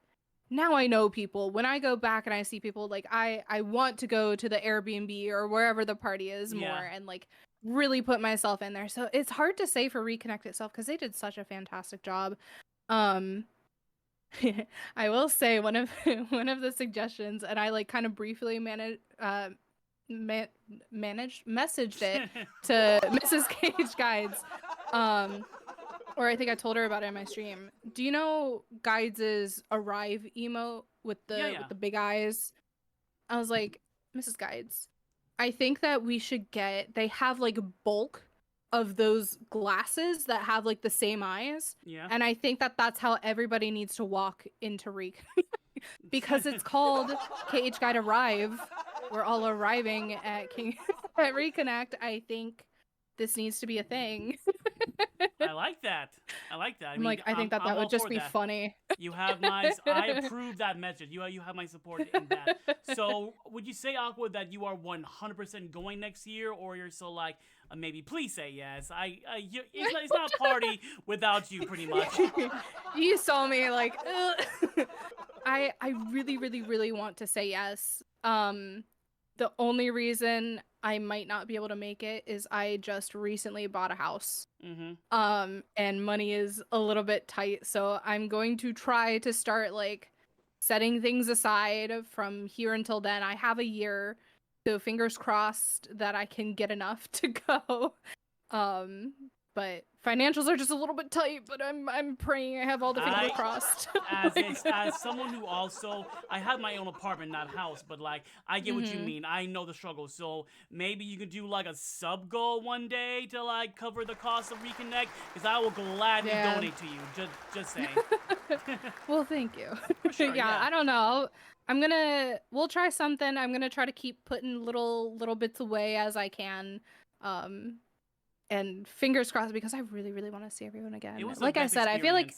now I know people. When I go back and I see people, like I want to go to the Airbnb or wherever the party is Yeah. more and like really put myself in there. So it's hard to say for Reconnect itself because they did such a fantastic job. I will say one of one of the suggestions, and I like kind of briefly messaged it to Mrs. Cage Guides. Or I think I told her about it in my stream. Do you know Guides' arrive emote with the with the big eyes? I was like, Mrs. Guides, I think that we should they have like bulk of those glasses that have like the same eyes. Yeah. And I think that that's how everybody needs to walk into because it's called KH Guide Arrive. We're all arriving at at Reconnect. I think this needs to be a thing. I like that. I mean, I think that I'm would all just for be that. funny. You have I approve that message. You have my support in that. So, would you say, Aqua, that you are 100% going next year, or you're still like, maybe please say yes? It's not a party without you, pretty much. You saw me like, I really, really, really want to say yes. The only reason I might not be able to make it is I just recently bought a house. And money is a little bit tight, so I'm going to try to start like setting things aside from here until then. I have a year, so fingers crossed that I can get enough to go. But financials are just a little bit tight, but I'm praying I have all the fingers crossed. as someone who also, I have my own apartment, not house, but like I get what you mean. I know the struggle. So maybe you could do like a sub goal one day to like cover the cost of Reconnect, because I will gladly donate to you. Just saying. Well, thank you. For sure, yeah, I don't know. We'll try something. I'm gonna try to keep putting little bits away as I can. And fingers crossed, because I really, really want to see everyone again. It was like I said, experience. I feel like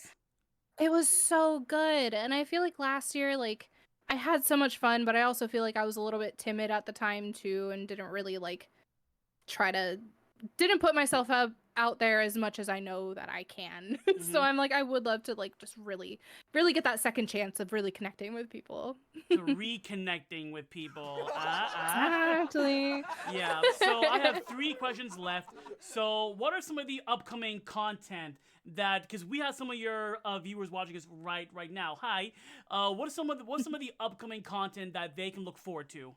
it was so good. And I feel like last year, like, I had so much fun, but I also feel like I was a little bit timid at the time too, and didn't really like didn't put myself out there as much as I know that I can. So I'm like, I would love to like just really, really get that second chance of really connecting with people. To reconnecting with people. Exactly. Yeah, so I have 3 questions left. So what are some of the upcoming content that, because we have some of your viewers watching us right now. Hi. What's some of the upcoming content that they can look forward to?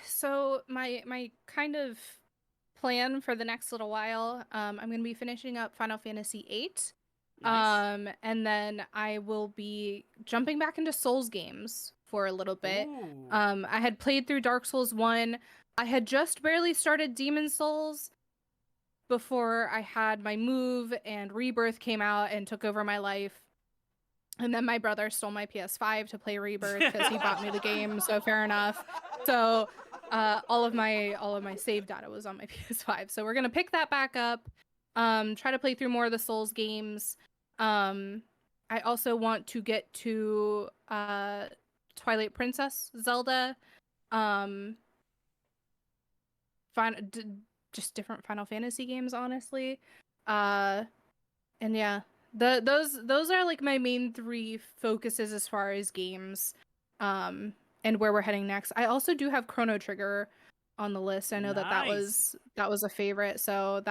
So my kind of plan for the next little while, I'm going to be finishing up Final Fantasy VIII. Nice. And then I will be jumping back into Souls games for a little bit. Ooh. I had played through Dark Souls 1. I had just barely started Demon Souls before I had my move and Rebirth came out and took over my life. And then my brother stole my PS5 to play Rebirth because he bought me the game, so fair enough. So all of my save data was on my PS5. So we're gonna pick that back up. Try to play through more of the Souls games. I also want to get to Twilight Princess Zelda. Um, just different Final Fantasy games, honestly. And yeah, those are like my main three focuses as far as games, and where we're heading next. I also do have Chrono Trigger on the list. I know that Nice. that was a favorite, so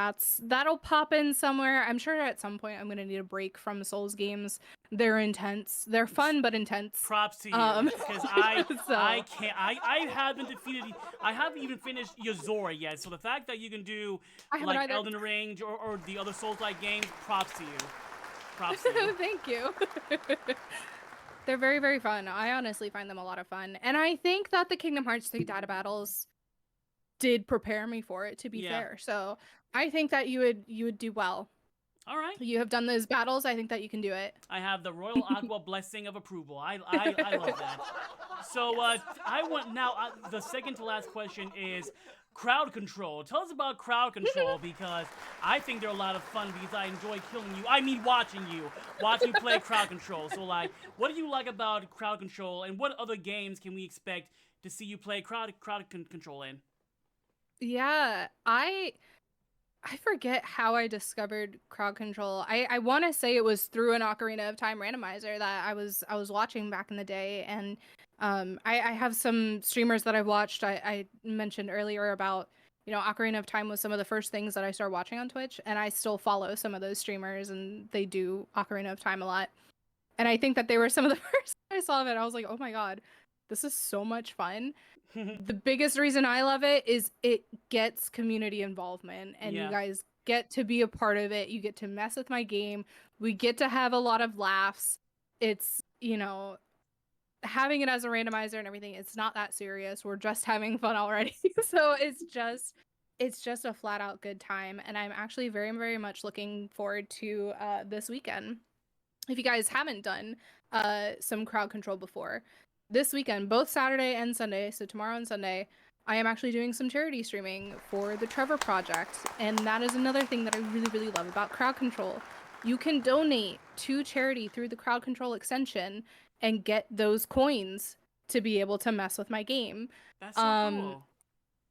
that'll pop in somewhere. I'm sure at some point I'm gonna need a break from Souls games. They're intense. They're fun but intense. Props to you, because I So can't. I haven't defeated. I haven't even finished Yozora yet. So the fact that you can do I haven't like either. Elden Ring or the other Souls-like games, props to you. Props to you. Thank you. They're very, very fun. I honestly find them a lot of fun. And I think that the Kingdom Hearts 3 data battles did prepare me for it, to be Yeah. fair. So I think that you would do well. All right. You have done those battles. I think that you can do it. I have the Royalaqua blessing of approval. I love that. So I want now. The second to last question is crowd control. Tell us about crowd control, because I think they're a lot of fun, because I enjoy killing you. I mean, watching you play crowd control. So like, what do you like about crowd control, and what other games can we expect to see you play crowd control in? Yeah, I forget how I discovered crowd control. I want to say it was through an Ocarina of Time randomizer that I was watching back in the day, and I have some streamers that I've watched. I mentioned earlier about, you know, Ocarina of Time was some of the first things that I started watching on Twitch, and I still follow some of those streamers, and they do Ocarina of Time a lot. And I think that they were some of the first I saw of it. I was like, oh my god, this is so much fun. The biggest reason I love it is it gets community involvement, and Yeah. you guys get to be a part of it. You get to mess with my game. We get to have a lot of laughs. It's, you know, having it as a randomizer and everything, it's not that serious. We're just having fun already. So it's just a flat out good time, and I'm actually very, very much looking forward to this weekend. If you guys haven't done some crowd control before, this weekend, both Saturday and Sunday, so tomorrow and Sunday, I am actually doing some charity streaming for the Trevor Project. And that is another thing that I really, really love about crowd control. You can donate to charity through the crowd control extension and get those coins to be able to mess with my game. That's so cool.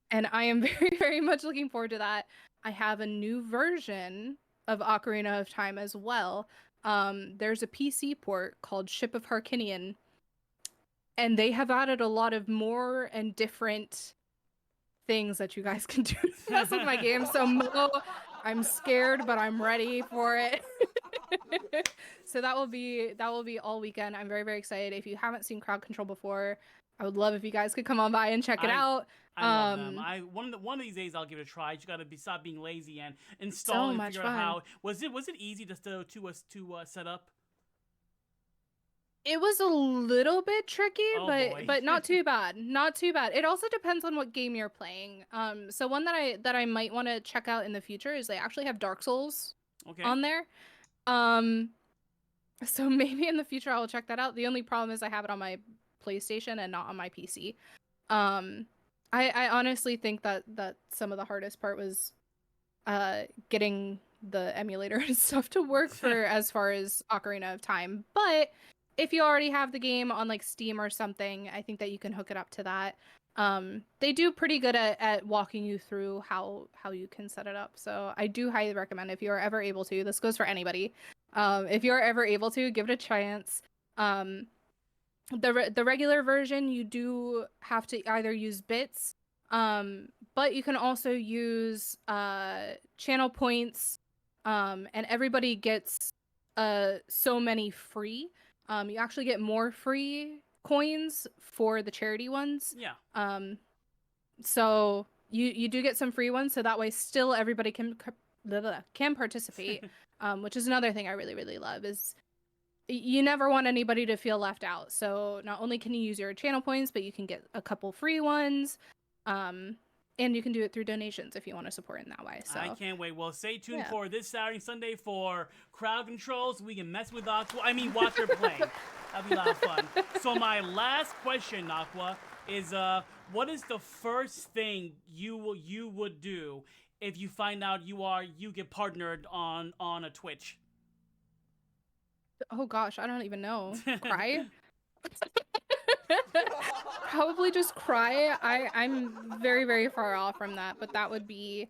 And I am very, very much looking forward to that. I have a new version of Ocarina of Time as well. There's a PC port called Ship of Harkinian, and they have added a lot of more and different things that you guys can do to mess with my game. So Mo, I'm scared, but I'm ready for it. So that will be all weekend. I'm very, very excited. If you haven't seen crowd control before, I would love if you guys could come on by and check it out. I love them. One of these days I'll give it a try. You just gotta stop being lazy and install and figure out how. Was it easy to set up? It was a little bit tricky, boy. but not too bad. Not too bad. It also depends on what game you're playing. So one that I might want to check out in the future is they actually have Dark Souls on there. So maybe in the future I'll check that out. The only problem is I have it on my PlayStation and not on my PC. I honestly think that some of the hardest part was getting the emulator and stuff to work for as far as Ocarina of Time. But if you already have the game on like Steam or something, I think that you can hook it up to that. They do pretty good at walking you through how you can set it up. So I do highly recommend, if you're ever able to, this goes for anybody. If you're ever able to, give it a chance. The regular version, you do have to either use bits, but you can also use channel points, and everybody gets so many free. You actually get more free coins for the charity ones. Yeah. So you do get some free ones, so that way still everybody can can participate, which is another thing I really, really love, is you never want anybody to feel left out. So not only can you use your channel points, but you can get a couple free ones. And you can do it through donations if you want to support in that way. So I can't wait. Well, stay tuned for this Saturday and Sunday for crowd control so we can mess with Aqua. I mean, watch her play. That'd be a lot of fun. So my last question, Aqua, is what is the first thing you would do if you find out you get partnered on a Twitch? Oh gosh, I don't even know. Cry? Probably just cry. I'm very, very far off from that, but that would be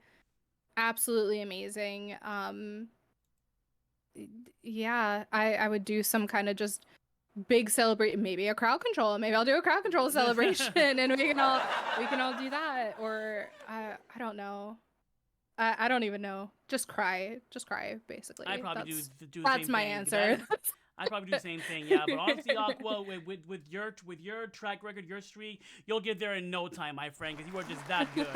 absolutely amazing. Yeah, I would do some kind of just big celebration, maybe a crowd control. Maybe I'll do a crowd control celebration and we can all do that. Or I don't know. I don't even know. Just cry, basically. I'd probably do the same That's my thing. answer. I'd probably do the same thing, yeah. But honestly, Aqua, with your track record, your streak, you'll get there in no time, my friend, because you are just that good.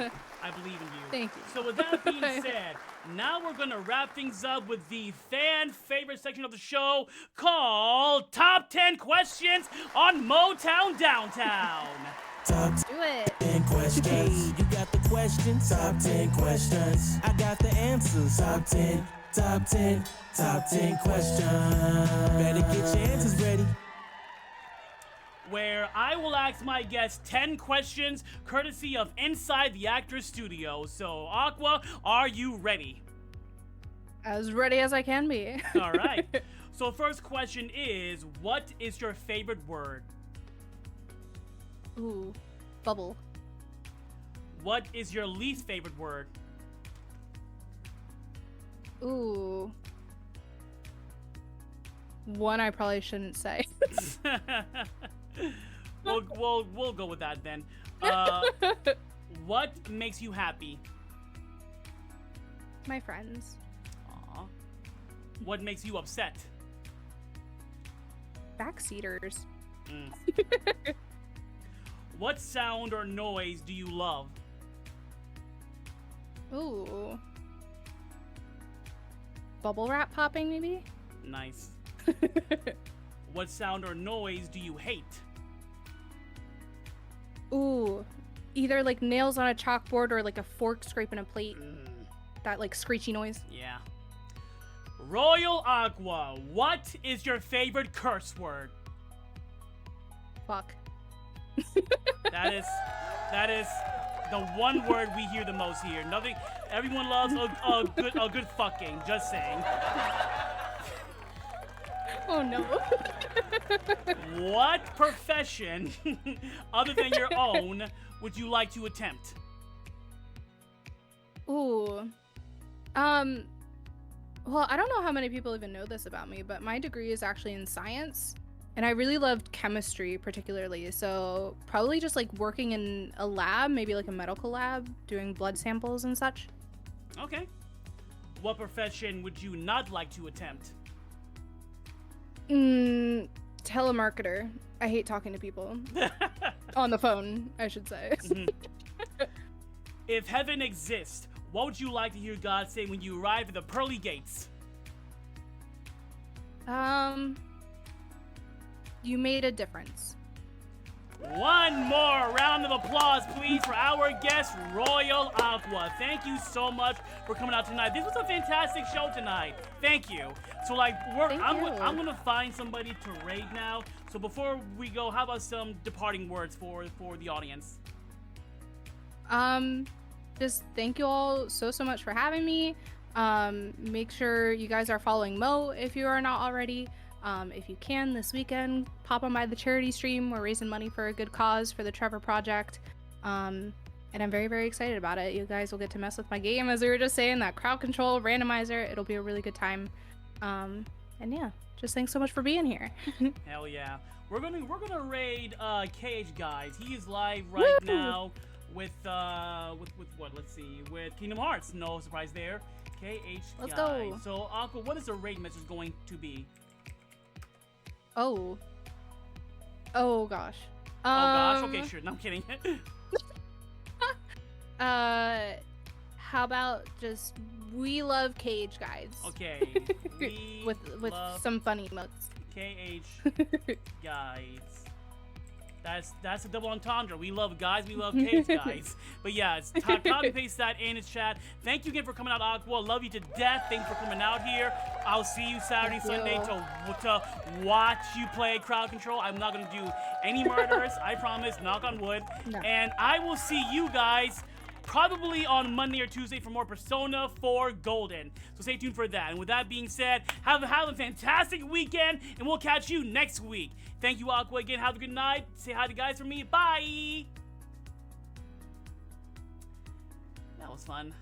I believe in you. Thank you. So with that being said, now we're gonna wrap things up with the fan favorite section of the show called Top 10 Questions on MOTOWN Downtown. Do it. 10 questions. You got the questions. Top 10 questions. I got the answers. Top 10 questions. Better get your answers ready. Where I will ask my guests 10 questions courtesy of Inside the Actors Studio. So, Aqua, are you ready? As ready as I can be. All right. So, first question is, what is your favorite word? Ooh, bubble. What is your least favorite word? Ooh. One I probably shouldn't say. We'll go with that then. What makes you happy? My friends. Aw. What makes you upset? Backseaters. What sound or noise do you love? Ooh. Bubble wrap popping, maybe? Nice. What sound or noise do you hate? Ooh. Either like nails on a chalkboard or like a fork scraping a plate. That like screechy noise. Yeah. Royalaqua, what is your favorite curse word? Fuck. That is the one word we hear the most here. Nothing. Everyone loves a good fucking. Just saying. Oh no. What profession, other than your own, would you like to attempt? Ooh. Well, I don't know how many people even know this about me, but my degree is actually in science. And I really loved chemistry particularly, so probably just like working in a lab, maybe like a medical lab, doing blood samples and such. Okay. What profession would you not like to attempt? Telemarketer. I hate talking to people. On the phone, I should say. If heaven exists, what would you like to hear God say when you arrive at the pearly gates? You made a difference. One more round of applause, please, for our guest, Royalaqua. Thank you so much for coming out tonight. This was a fantastic show tonight. Thank you. So, like, I'm gonna find somebody to raid now. So before we go, how about some departing words for the audience? Just thank you all so much for having me. Make sure you guys are following Mo if you are not already. If you can this weekend, pop on by the charity stream. We're raising money for a good cause for the Trevor Project. And I'm very, very excited about it. You guys will get to mess with my game, as we were just saying, that crowd control randomizer. It'll be a really good time. And yeah, just thanks so much for being here. Hell yeah. We're gonna raid KH guys. He is live right now with what? Let's see. With Kingdom Hearts. No surprise there. KH Let's guys. go. So Aqua, what is the raid message going to be? Oh gosh. Oh gosh. Okay, sure. No, I'm kidding. How about just We love Cage guys. Okay. We with love some funny emotes. KH guys. That's a double entendre. We love guys, we love Cage guys. But yeah, it's copy paste that in his chat. Thank you again for coming out, Aqua. Love you to death. Thanks for coming out here. I'll see you Saturday, Sunday to watch you play crowd control. I'm not gonna do any murders. I promise. Knock on wood. No. And I will see you guys probably on Monday or Tuesday for more Persona 4 Golden. So stay tuned for that. And with that being said, have a fantastic weekend, and we'll catch you next week. Thank you, Aqua, again. Have a good night. Say hi to guys from me. Bye. That was fun.